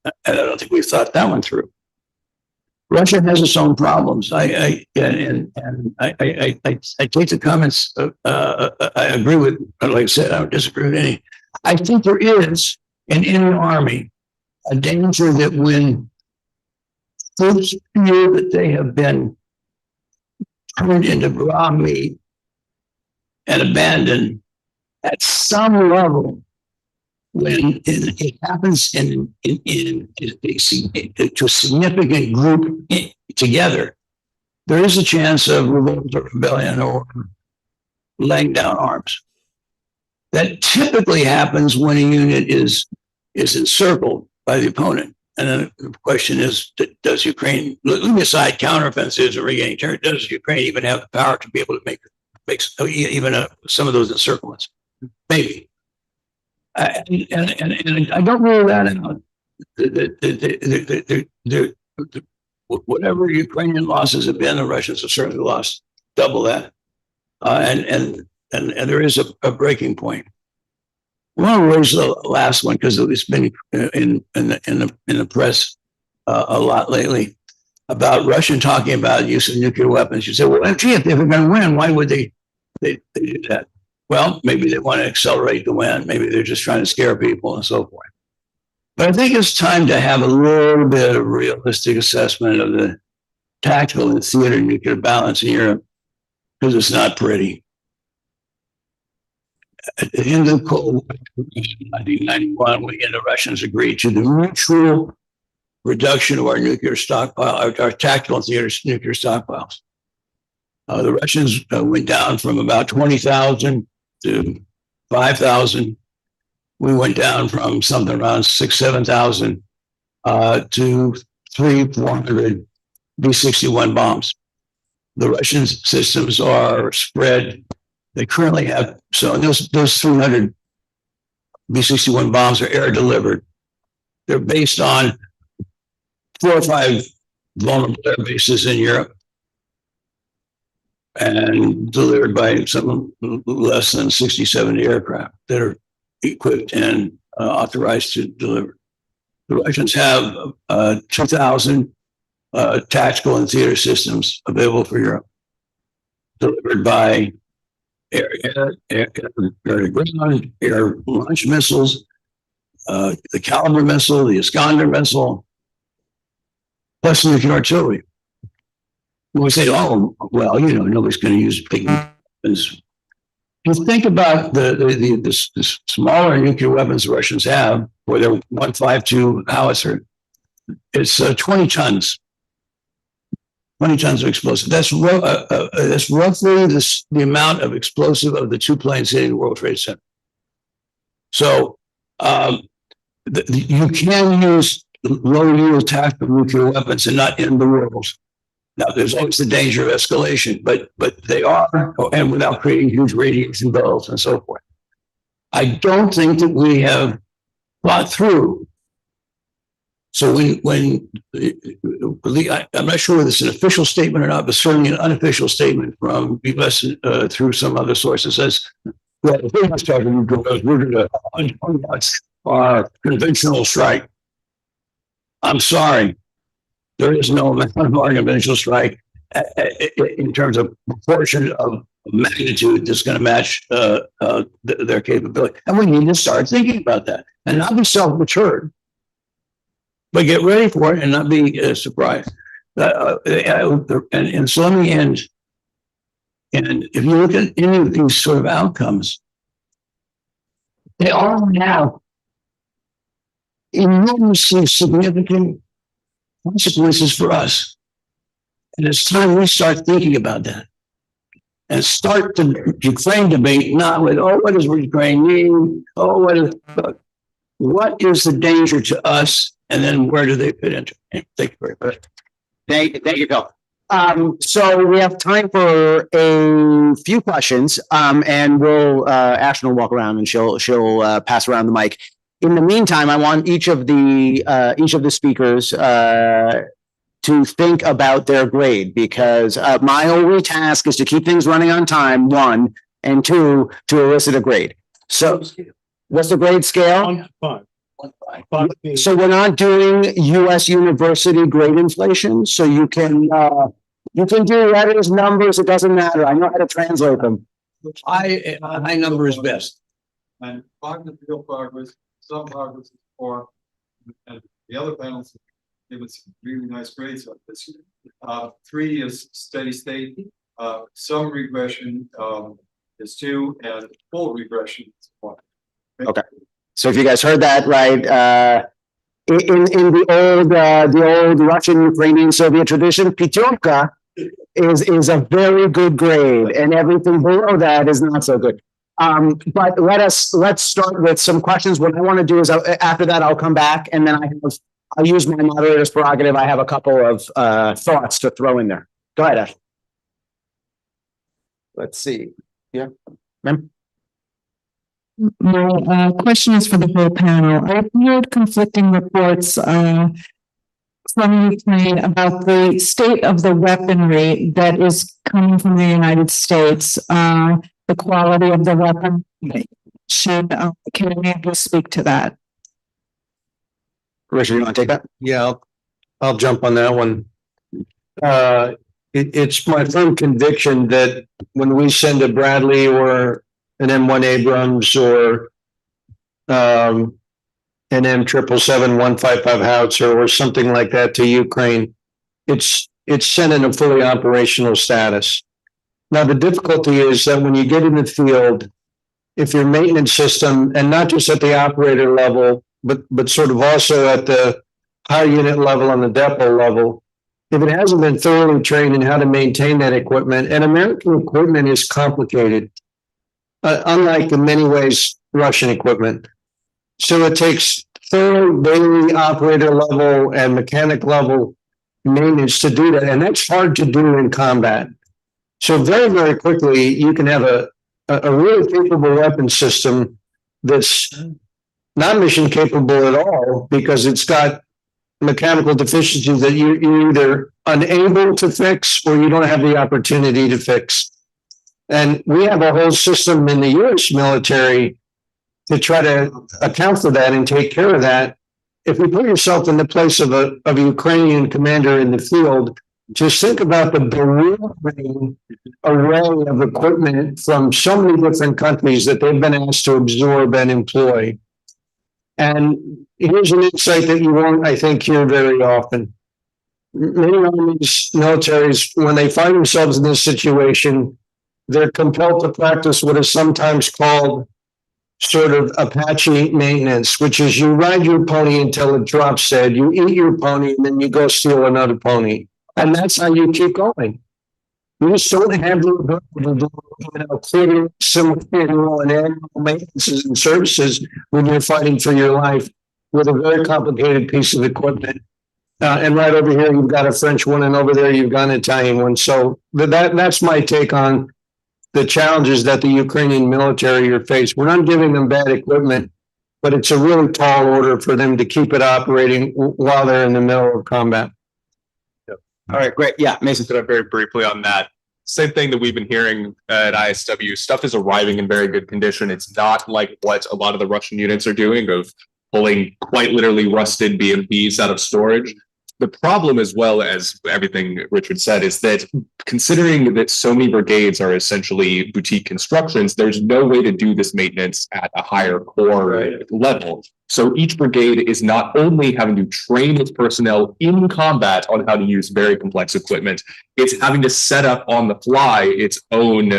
And I don't think we've thought that one through. Russia has its own problems. I take the comments. I agree with, like I said, I don't disagree with any. I think there is in any army a danger that when troops feel that they have been turned into raw meat and abandoned at some level, when it happens to a significant group together, there is a chance of revolt or rebellion or laying down arms. That typically happens when a unit is encircled by the opponent. And then the question is, does Ukraine, leaving aside counteroffensives or regaining territory, does Ukraine even have the power to be able to make even some of those encirclements? Maybe. And I don't rule that out. Whatever Ukrainian losses have been, the Russians have certainly lost double that. And there is a breaking point. I want to raise the last one because it's been in the press a lot lately about Russia talking about use of nuclear weapons. You say, well, gee, if they were going to win, why would they do that? Well, maybe they want to accelerate the win. Maybe they're just trying to scare people and so forth. But I think it's time to have a little bit of realistic assessment of the tactical and theater nuclear balance in Europe, because it's not pretty. At the end of the Cold War, 1991, the Russians agreed to the mutual reduction of our nuclear stockpile, our tactical and theater nuclear stockpiles. The Russians went down from about 20,000 to 5,000. We went down from something around 6,000-7,000 to 300-400 B-61 bombs. The Russian systems are spread. They currently have, so those 300 B-61 bombs are air delivered. They're based on 4 or 5 vulnerable air bases in Europe, and delivered by some less than 60, 70 aircraft that are equipped and authorized to deliver. The Russians have 2,000 tactical and theater systems available for Europe. delivered by air ground, air launch missiles, the Karber missile, the Iskander missile, plus nuclear artillery. We say, oh, well, you know, nobody's going to use big weapons. If you think about the smaller nuclear weapons the Russians have, or their 152 howitzer, it's 20 tons. 20 tons of explosive. That's roughly the amount of explosive of the two planes hitting the World Trade Center. So you can use low yield tactical nuclear weapons and not end the world. Now, there's always the danger of escalation, but they are, and without creating huge radiation belts and so forth. I don't think that we have thought through. So I'm not sure whether it's an official statement or not, but certainly an unofficial statement from US through some other sources says, well, if we're going to launch our conventional strike. I'm sorry. There is no amount of our conventional strike in terms of proportion of magnitude that's going to match their capability. And we need to start thinking about that and not be self-matured, but get ready for it and not be surprised. And so let me end. And if you look at any of these sort of outcomes, they all have enormously significant consequences for us. And it's time we start thinking about that and start the Ukraine debate, not with, oh, what does Ukraine need? Oh, what is the danger to us? And then where do they fit into? Thank you very much. Thank you, Phil. So we have time for a few questions, and we'll Ashton will walk around and she'll pass around the mic. In the meantime, I want each of the speakers to think about their grade, because my only task is to keep things running on time, 1, and 2, to elicit a grade. So what's the grade scale? 5. So we're not doing US university grade inflation, so you can do letters, numbers, it doesn't matter. I know how to translate them. High number is best. And cognitive progress, some progress is 4, and the other panels give us really nice grades on this. 3 is steady state, some regression is 2, and full regression is 1. Okay. So if you guys heard that right, in the old Russian, Ukrainian, Soviet tradition, Pityomka is a very good grade, and everything below that is not so good. But let's start with some questions. What I want to do is after that I'll come back, and then I'll use my moderator's prerogative. I have a couple of thoughts to throw in there. Go ahead, Ash. Let's see. Yeah, ma'am. My question is for the whole panel. I've heard conflicting reports from Ukraine about the state of the weaponry that is coming from the United States, the quality of the weapon. Can any of you speak to that? Richard, you want to take that? Yeah, I'll jump on that one. It's my firm conviction that when we send a Bradley or an M1 Abrams or an M777-155 howitzer or something like that to Ukraine, it's sent in a fully operational status. Now, the difficulty is that when you get in the field, if your maintenance system, and not just at the operator level, but sort of also at the higher unit level and the depot level, if it hasn't been thoroughly trained in how to maintain that equipment, and American equipment is complicated, unlike in many ways Russian equipment. So it takes thorough daily operator level and mechanic level maintenance to do that. And that's hard to do in combat. So very, very quickly, you can have a really capable weapon system that's not mission capable at all because it's got mechanical deficiencies that you're either unable to fix or you don't have the opportunity to fix. And we have a whole system in the US military to try to account for that and take care of that. If you put yourself in the place of a Ukrainian commander in the field, Just think about the bewildering array of equipment from so many different countries that they've been asked to absorb and employ. And here's an insight that you won't, I think, hear very often. Many armies, militaries, when they find themselves in this situation, they're compelled to practice what is sometimes called sort of Apache maintenance, which is you ride your pony until it drops dead, you eat your pony, and then you go steal another pony. And that's how you keep going. You just don't have the ability to do, clearing, similar and annual maintenances and services when you're fighting for your life with a very complicated piece of equipment. And right over here, you've got a French one, and over there, you've got an Italian one. So that's my take on the challenges that the Ukrainian military are faced. We're not giving them bad equipment, but it's a really tall order for them to keep it operating while they're in the middle of combat. All right, great. Yeah, Mason. Very briefly on that. Same thing that we've been hearing at ISW. Stuff is arriving in very good condition. It's not like what a lot of the Russian units are doing of pulling quite literally rusted BMPs out of storage. The problem, as well as everything Richard said, is that considering that so many brigades are essentially boutique constructions, there's no way to do this maintenance at a higher core level. So each brigade is not only having to train its personnel in combat on how to use very complex equipment, it's having to set up on the fly its own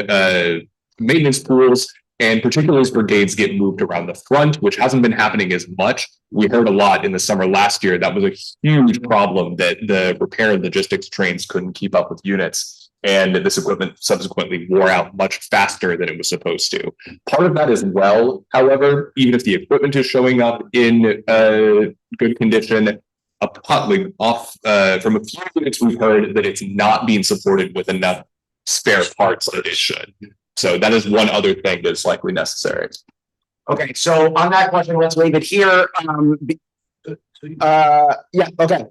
maintenance pools. And particularly as brigades get moved around the front, which hasn't been happening as much. We heard a lot in the summer last year. That was a huge problem that the repair and logistics trains couldn't keep up with units. And this equipment subsequently wore out much faster than it was supposed to. Part of that as well, however, even if the equipment is showing up in good condition, from a few units we've heard that it's not being supported with enough spare parts that it should. So that is one other thing that's likely necessary. Okay, so on that question, let's leave it here. Yeah, okay.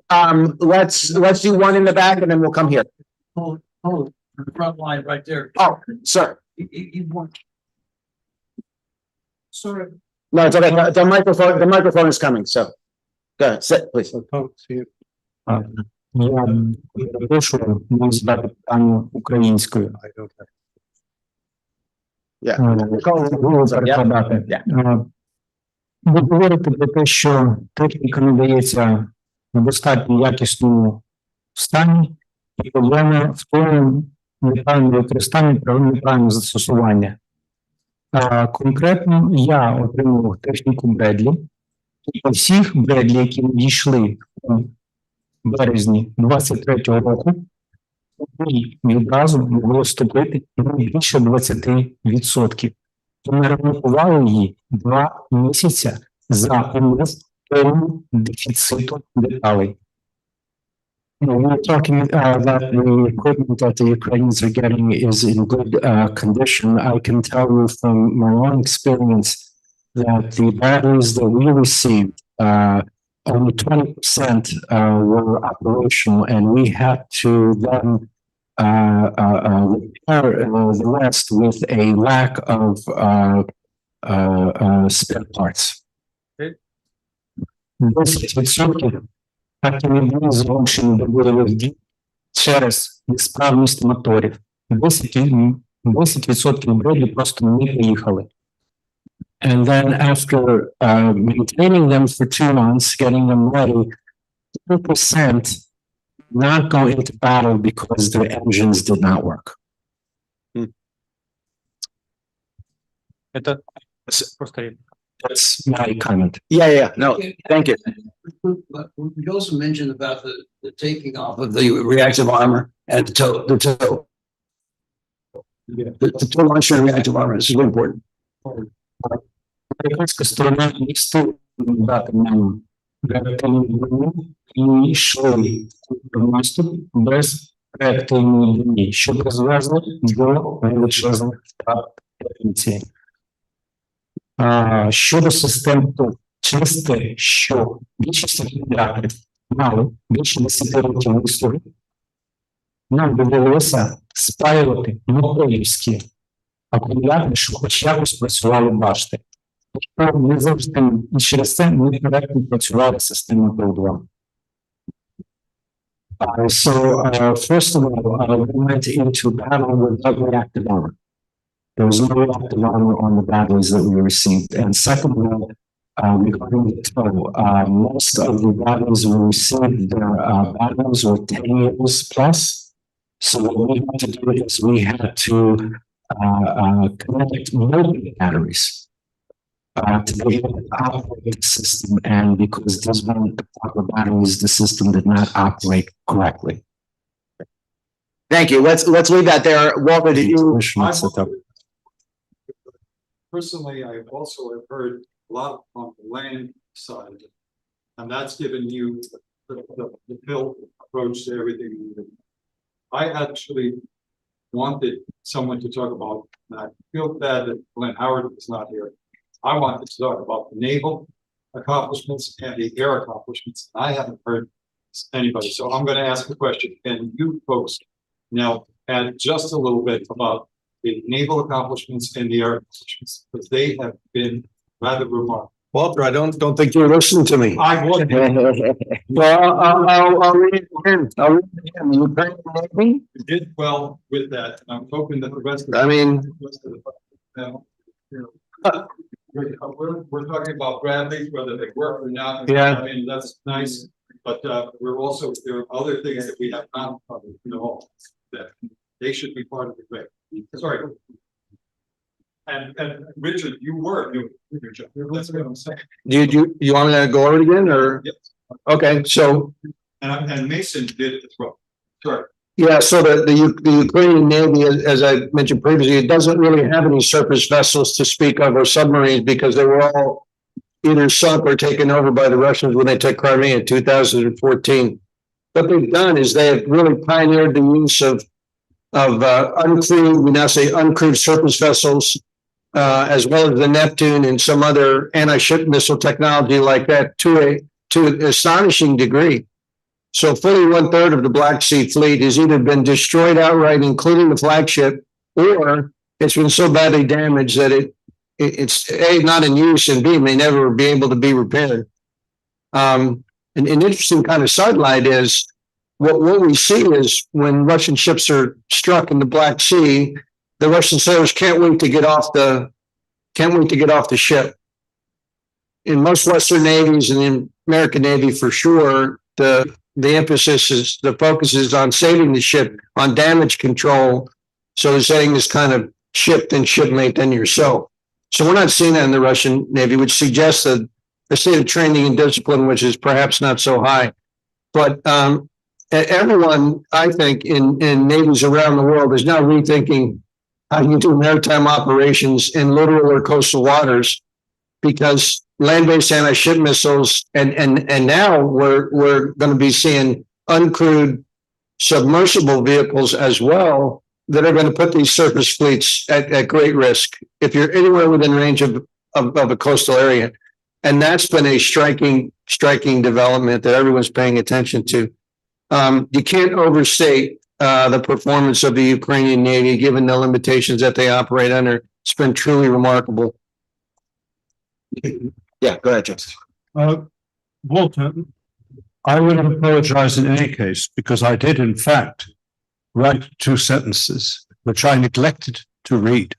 Let's do one in the back and then we'll come here. Oh, the front line right there. Oh, sir. You want. Sorry. No, it's okay. The microphone is coming, so go ahead, sit, please. Я перепрошую, можу задати питання українською. Ви говорите про те, що техніка надається в достатньо якісному стані, і проблема в тому неправильному використанні, неправильне застосування. Конкретно я отримав техніку Бредлі, і по всіх Бредлі, які надійшли у березні 23-го року, відразу могло вступити більше 20%. Ми ремонтували її 2 місяці за повним дефіциту деталей. We're talking that the equipment that the Ukrainians are getting is in good condition. I can tell you from my own experience that the batteries that we received, only 20% were operational, and we had to then repair the rest with a lack of spare parts. 10% так і не були зрушені до бойових дій через несправність моторів. 10% Бредлі просто не поїхали. And then after maintaining them for 2 months, getting them ready, 2% not go into battle because their engines did not work. That's my comment. Yeah. No, thank you. We also mentioned about the taking off of the reactive armor and the toe. The toe launcher and reactive armor. This is really important. Американська сторона не встигла дати нам реактивну броню і йшли в наступ без реактивної броні, що призвело до величезних втрат техніці. Щодо систем ТО, через те, що більшість генераторів мали більше 10 років вислуги, нам довелося спалювати моторівські акумулятори, що хоч якось працювали башти. Тобто не завжди, і через це ми коректно працювали з системою ТО-2. First of all, we went into battle without reactive armor. There was no reactive armor on the batteries that we received. And second of all, regarding the tow, most of the batteries we received, their batteries were 10 years plus. So what we had to do is we had to connect multiple batteries to be able to operate the system. And because these weren't the proper batteries, the system did not operate correctly. Thank you. Let's leave that there. Walter, did you? Personally, I also have heard a lot on the land side, and that's given you the Phil approach to everything. I actually wanted someone to talk about, and I feel bad that Glenn Howard is not here. I wanted to talk about the naval accomplishments and the air accomplishments. I haven't heard anybody, so I'm going to ask the question. And you folks now add just a little bit about the naval accomplishments and the air accomplishments, because they have been rather remarkable. Walter, I don't think you're listening to me. I would. Well, I'll read it again. I'll read it again. You agree with me? You did well with that. I'm hoping that the rest of I mean, we're talking about Bradley, whether they work or not. Yeah. I mean, that's nice, but we're also, there are other things that we have not covered, that they should be part of the great. Sorry. And Richard, you were doing your job. That's what I'm saying. you want me to go over it again, or? Yes. Okay, so. And Mason did it as well. Sorry. Yeah, so the Ukrainian Navy, as I mentioned previously, it doesn't really have any surface vessels to speak of, or submarines, because they were all either sunk or taken over by the Russians when they took Crimea in 2014. What they've done is they have really pioneered the use of uncrewed, we now say uncrewed surface vessels, as well as the Neptune and some other anti-ship missile technology like that to an astonishing degree. So fully 1/3 of the Black Sea fleet has either been destroyed outright, including the flagship, or it's been so badly damaged that it's A, not in use, and B, may never be able to be repaired. An interesting kind of sidelight is what we see is when Russian ships are struck in the Black Sea, the Russian sailors can't wait to get off the ship. In most Western navies and the American Navy for sure, the focus is on saving the ship, on damage control. So the saying is kind of ship then shipmate then yourself. So we're not seeing that in the Russian Navy, which suggests that the state of training and discipline, which is perhaps not so high. But everyone, I think, in navies around the world is now rethinking how you do maritime operations in littoral or coastal waters, because land-based anti-ship missiles, and now we're going to be seeing uncrewed submersible vehicles as well that are going to put these surface fleets at great risk if you're anywhere within range of a coastal area. And that's been a striking development that everyone's paying attention to. You can't overstate the performance of the Ukrainian Navy, given the limitations that they operate under. It's been truly remarkable. Yeah, go ahead, James. Walter, I will apologize in any case, because I did in fact write 2 sentences which I neglected to read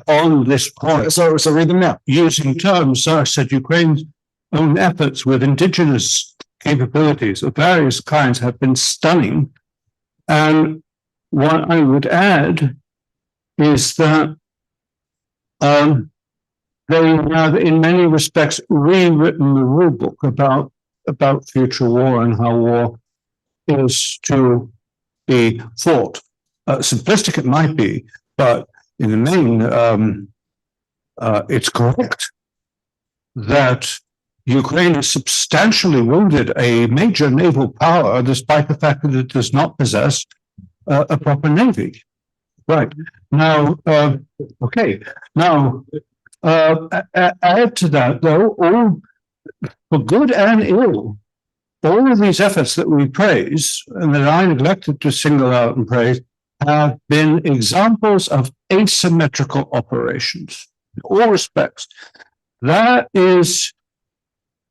on this point. So read them now. Using terms, so I said Ukraine's own efforts with indigenous capabilities of various kinds have been stunning. And what I would add is that they have, in many respects, rewritten the rule book about future war and how war is to be fought. Simplistic it might be, but in the main, it's correct that Ukraine has substantially wounded a major naval power, despite the fact that it does not possess a proper navy. Right. Now, okay. Now, add to that, though, all for good and ill, all of these efforts that we praise and that I neglected to single out and praise have been examples of asymmetrical operations in all respects. That is,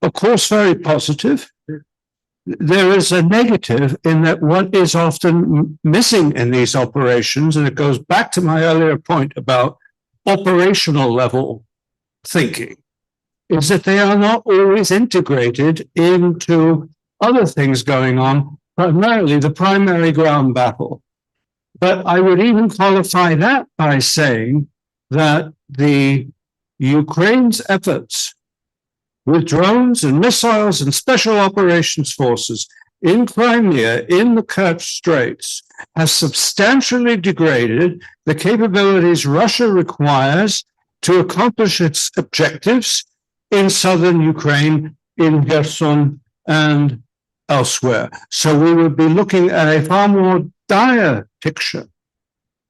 of course, very positive. there is a negative in that what is often missing in these operations, and it goes back to my earlier point about operational level thinking, is that they are not always integrated into other things going on, primarily the primary ground battle. But I would even qualify that by saying that the Ukraine's efforts with drones and missiles and special operations forces in Crimea, in the Kerch Straits, has substantially degraded the capabilities Russia requires to accomplish its objectives in southern Ukraine, in Kherson, and elsewhere. So we would be looking at a far more dire picture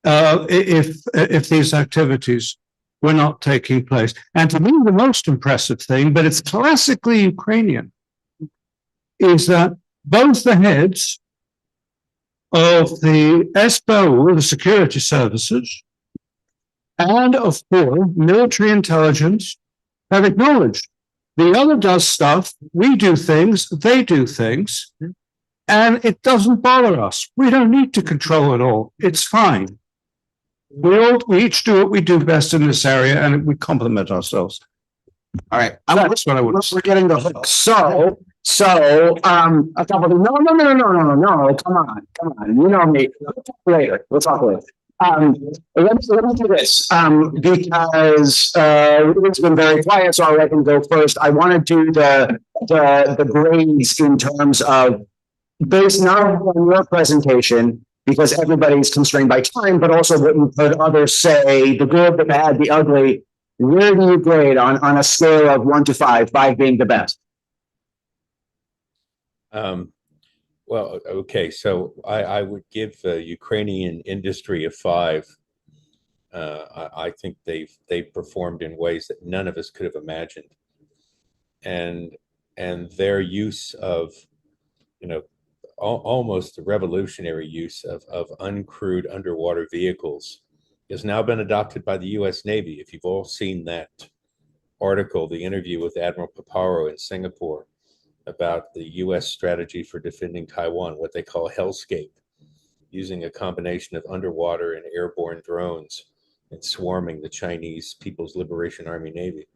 if these activities were not taking place. And to me, the most impressive thing, but it's classically Ukrainian, is that both the heads of the SBU, the security services, and of course, military intelligence have acknowledged the other does stuff, we do things, they do things, and it doesn't bother us. We don't need to control it all. It's fine. We each do what we do best in this area, and we complement ourselves. All right. That's what I would say. We're getting the hook. So, a couple of, no, come on. You know me. We'll talk later. Let me do this, because, it's been very quiet, so I can go first. I want to do the grades in terms of based not on your presentation, because everybody's constrained by time, but also what you've heard others say, the good, the bad, the ugly. Where do you grade on a scale of 1 to 5, 5 being the best? Well, okay, so I would give Ukrainian industry a 5. I think they've performed in ways that none of us could have imagined, and their use of, almost the revolutionary use of uncrewed underwater vehicles has now been adopted by the U.S. Navy. If you've all seen that article, the interview with Admiral Paparo in Singapore about the U.S. strategy for defending Taiwan, what they call hellscape, using a combination of underwater and airborne drones and swarming the Chinese People's Liberation Army Navy.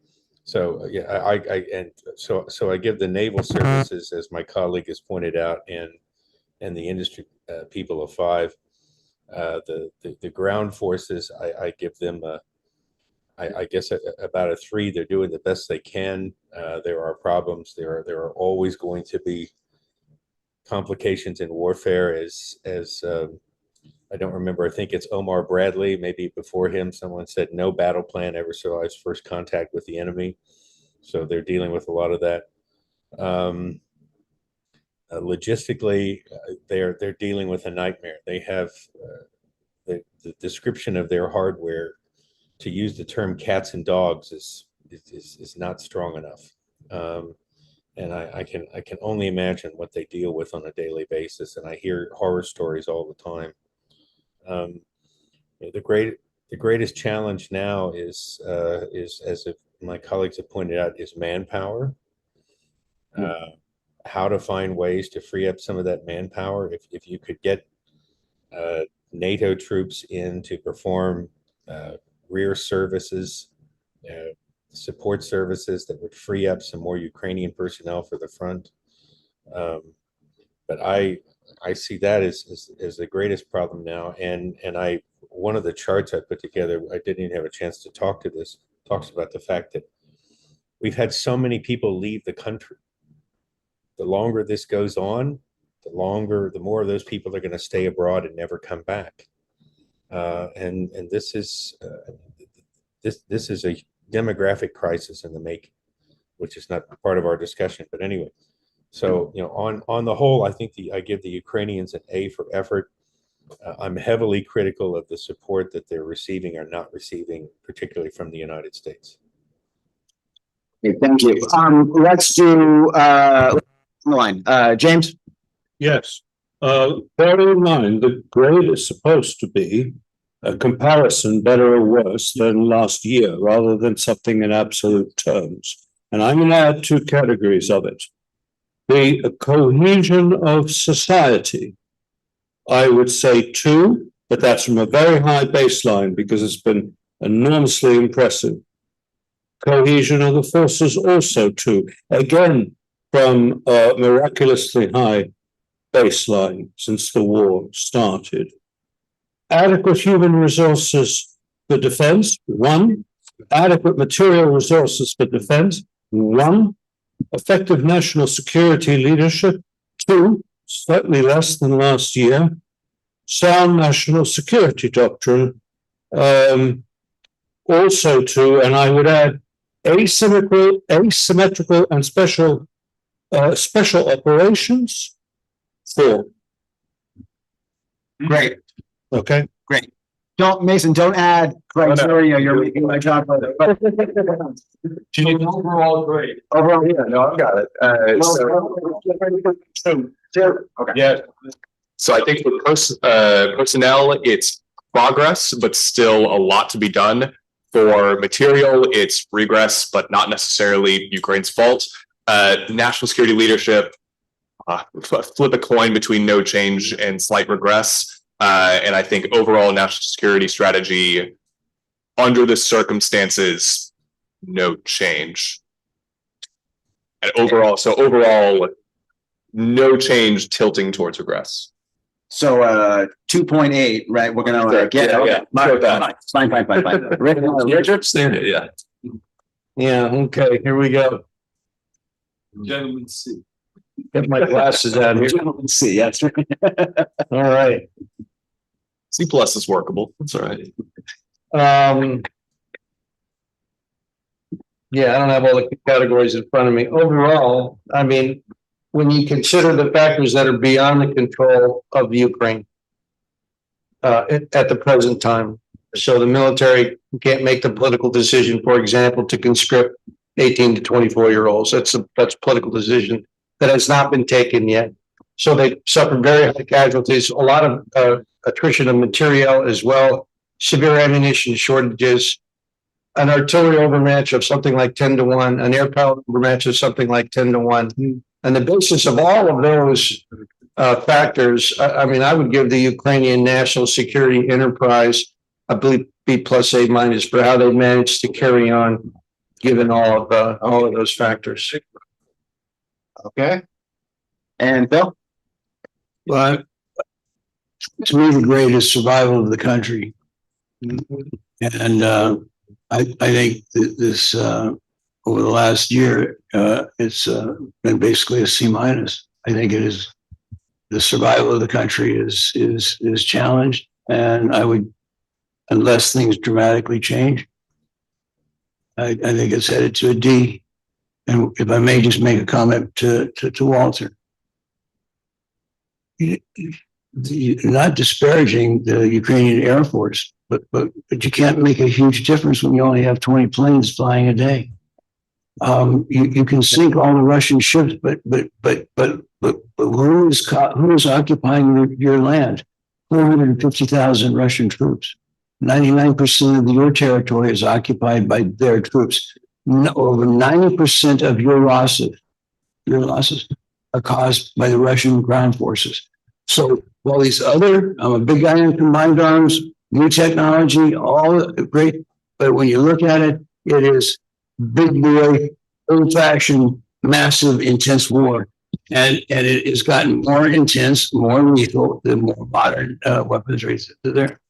So so I give the naval services, as my colleague has pointed out, and the industry people a 5. The ground forces, I give them I guess about a 3. They're doing the best they can. There are problems. There are always going to be complications in warfare. As I don't remember, I think it's Omar Bradley, maybe before him, someone said no battle plan ever survives first contact with the enemy. So they're dealing with a lot of that. Logistically, they're dealing with a nightmare. They have the description of their hardware, to use the term cats and dogs, is not strong enough. And I can only imagine what they deal with on a daily basis. And I hear horror stories all the time. The greatest challenge now is as my colleagues have pointed out, is manpower. How to find ways to free up some of that manpower. If you could get NATO troops in to perform rear services, support services that would free up some more Ukrainian personnel for the front. But I see that as the greatest problem now. And one of the charts I put together, I didn't even have a chance to talk to this, talks about the fact that we've had so many people leave the country. The longer this goes on, the more of those people are going to stay abroad and never come back. And this is a demographic crisis in the making, which is not part of our discussion. But anyway, so on the whole, I think I give the Ukrainians an A for effort. I'm heavily critical of the support that they're receiving or not receiving, particularly from the United States. Okay, thank you. Let's do line. James? Yes. Bear in mind, the grade is supposed to be a comparison, better or worse, than last year, rather than something in absolute terms. And I'm going to add 2 categories of it. The cohesion of society, I would say 2, but that's from a very high baseline because it's been enormously impressive. Cohesion of the forces also 2, again from a miraculously high baseline since the war started. Adequate human resources for defense, 1. Adequate material resources for defense, 1. Effective national security leadership, 2, slightly less than last year. Sound national security doctrine, also 2, and I would add asymmetrical and special operations, 4. Great. Okay. Great. Don't add criteria. You're making my job harder. Overall grade. Overall, yeah, no, I've got it. Okay. Yeah. So I think for personnel, it's progress, but still a lot to be done. For material, it's regress, but not necessarily Ukraine's fault. National security leadership, flip a coin between no change and slight regress. And I think overall national security strategy under the circumstances, no change. And overall, no change tilting towards regress. So 2.8, right? We're gonna get fine. Richard? Yeah. Yeah, okay, here we go. Gentlemen C. Get my glasses out here. Gentlemen C, yes. All right. C+ is workable. That's all right. Yeah, I don't have all the categories in front of me. Overall, I mean, when you consider the factors that are beyond the control of Ukraine at the present time. So the military can't make the political decision, for example, to conscript 18 to 24-year-olds. That's a political decision that has not been taken yet. So they suffered very high casualties, a lot of attrition of material as well, severe ammunition shortages, an artillery overmatch of something like 10-1, an air power overmatch of something like 10-1. And the basis of all of those factors, I mean, I would give the Ukrainian national security enterprise, I believe, B+ A- for how they managed to carry on, given all of those factors. Okay. And Bill? Well, to me, the grade is survival of the country. And I think that this over the last year, it's been basically a C-. I think it is the survival of the country is challenged, and I would, unless things dramatically change, I think it's headed to a D. And if I may just make a comment to Walter, not disparaging the Ukrainian Air Force, but you can't make a huge difference when you only have 20 planes flying a day. You can sink all the Russian ships, but who is occupying your land? 450,000 Russian troops. 99% of your territory is occupied by their troops. Over 90% of your losses are caused by the Russian ground forces. So while these other, I'm a big guy in combined arms, new technology, all great, but when you look at it, it is big boy, old-fashioned, massive, intense war. And it has gotten more intense, more lethal, the more modern weaponry there.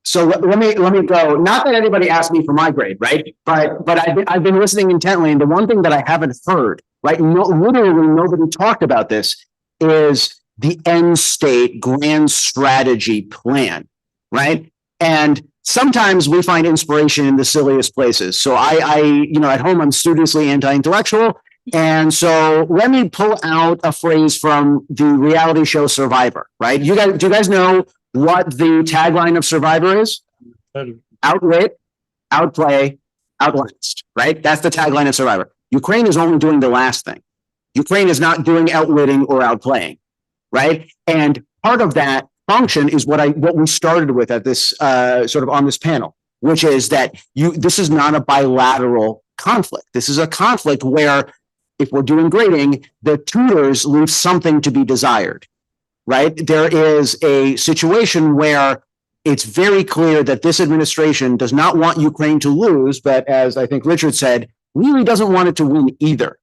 So let me go. Not that anybody asked me for my grade, right? But I've been listening intently, and the one thing that I haven't heard, right? Literally nobody talked about this, is the end state grand strategy plan, right? And sometimes we find inspiration in the silliest places. So I at home I'm studiously anti-intellectual, and so let me pull out a phrase from the reality show Survivor, right? Do you guys know what the tagline of Survivor is? Outwit, outplay, outlast, right? That's the tagline of Survivor. Ukraine is only doing the last thing. Ukraine is not doing outwitting or outplaying, right? And part of that function is what we started with at this sort of on this panel, which is that this is not a bilateral conflict. This is a conflict where if we're doing grading, the tutors leave something to be desired, right? There is a situation where it's very clear that this administration does not want Ukraine to lose, but as I think Richard said, really doesn't want it to win either.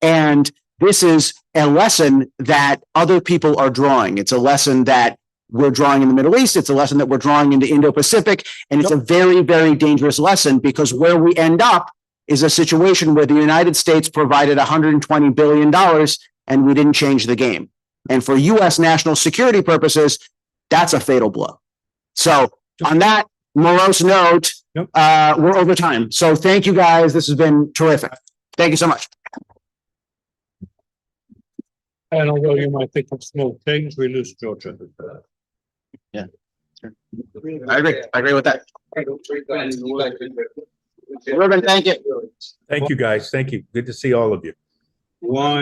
And this is a lesson that other people are drawing. It's a lesson that we're drawing in the Middle East. It's a lesson that we're drawing into Indo-Pacific. And it's a very, very dangerous lesson, because where we end up is a situation where the United States provided $120 billion and we didn't change the game. And for US national security purposes, that's a fatal blow. So on that morose note, we're over time. So thank you guys. This has been terrific. Thank you so much. And although you might think of small things, we lose Georgia. Yeah. I agree. I agree with that. Reuben, thank you. Thank you, guys. Thank you. Good to see all of you. Why?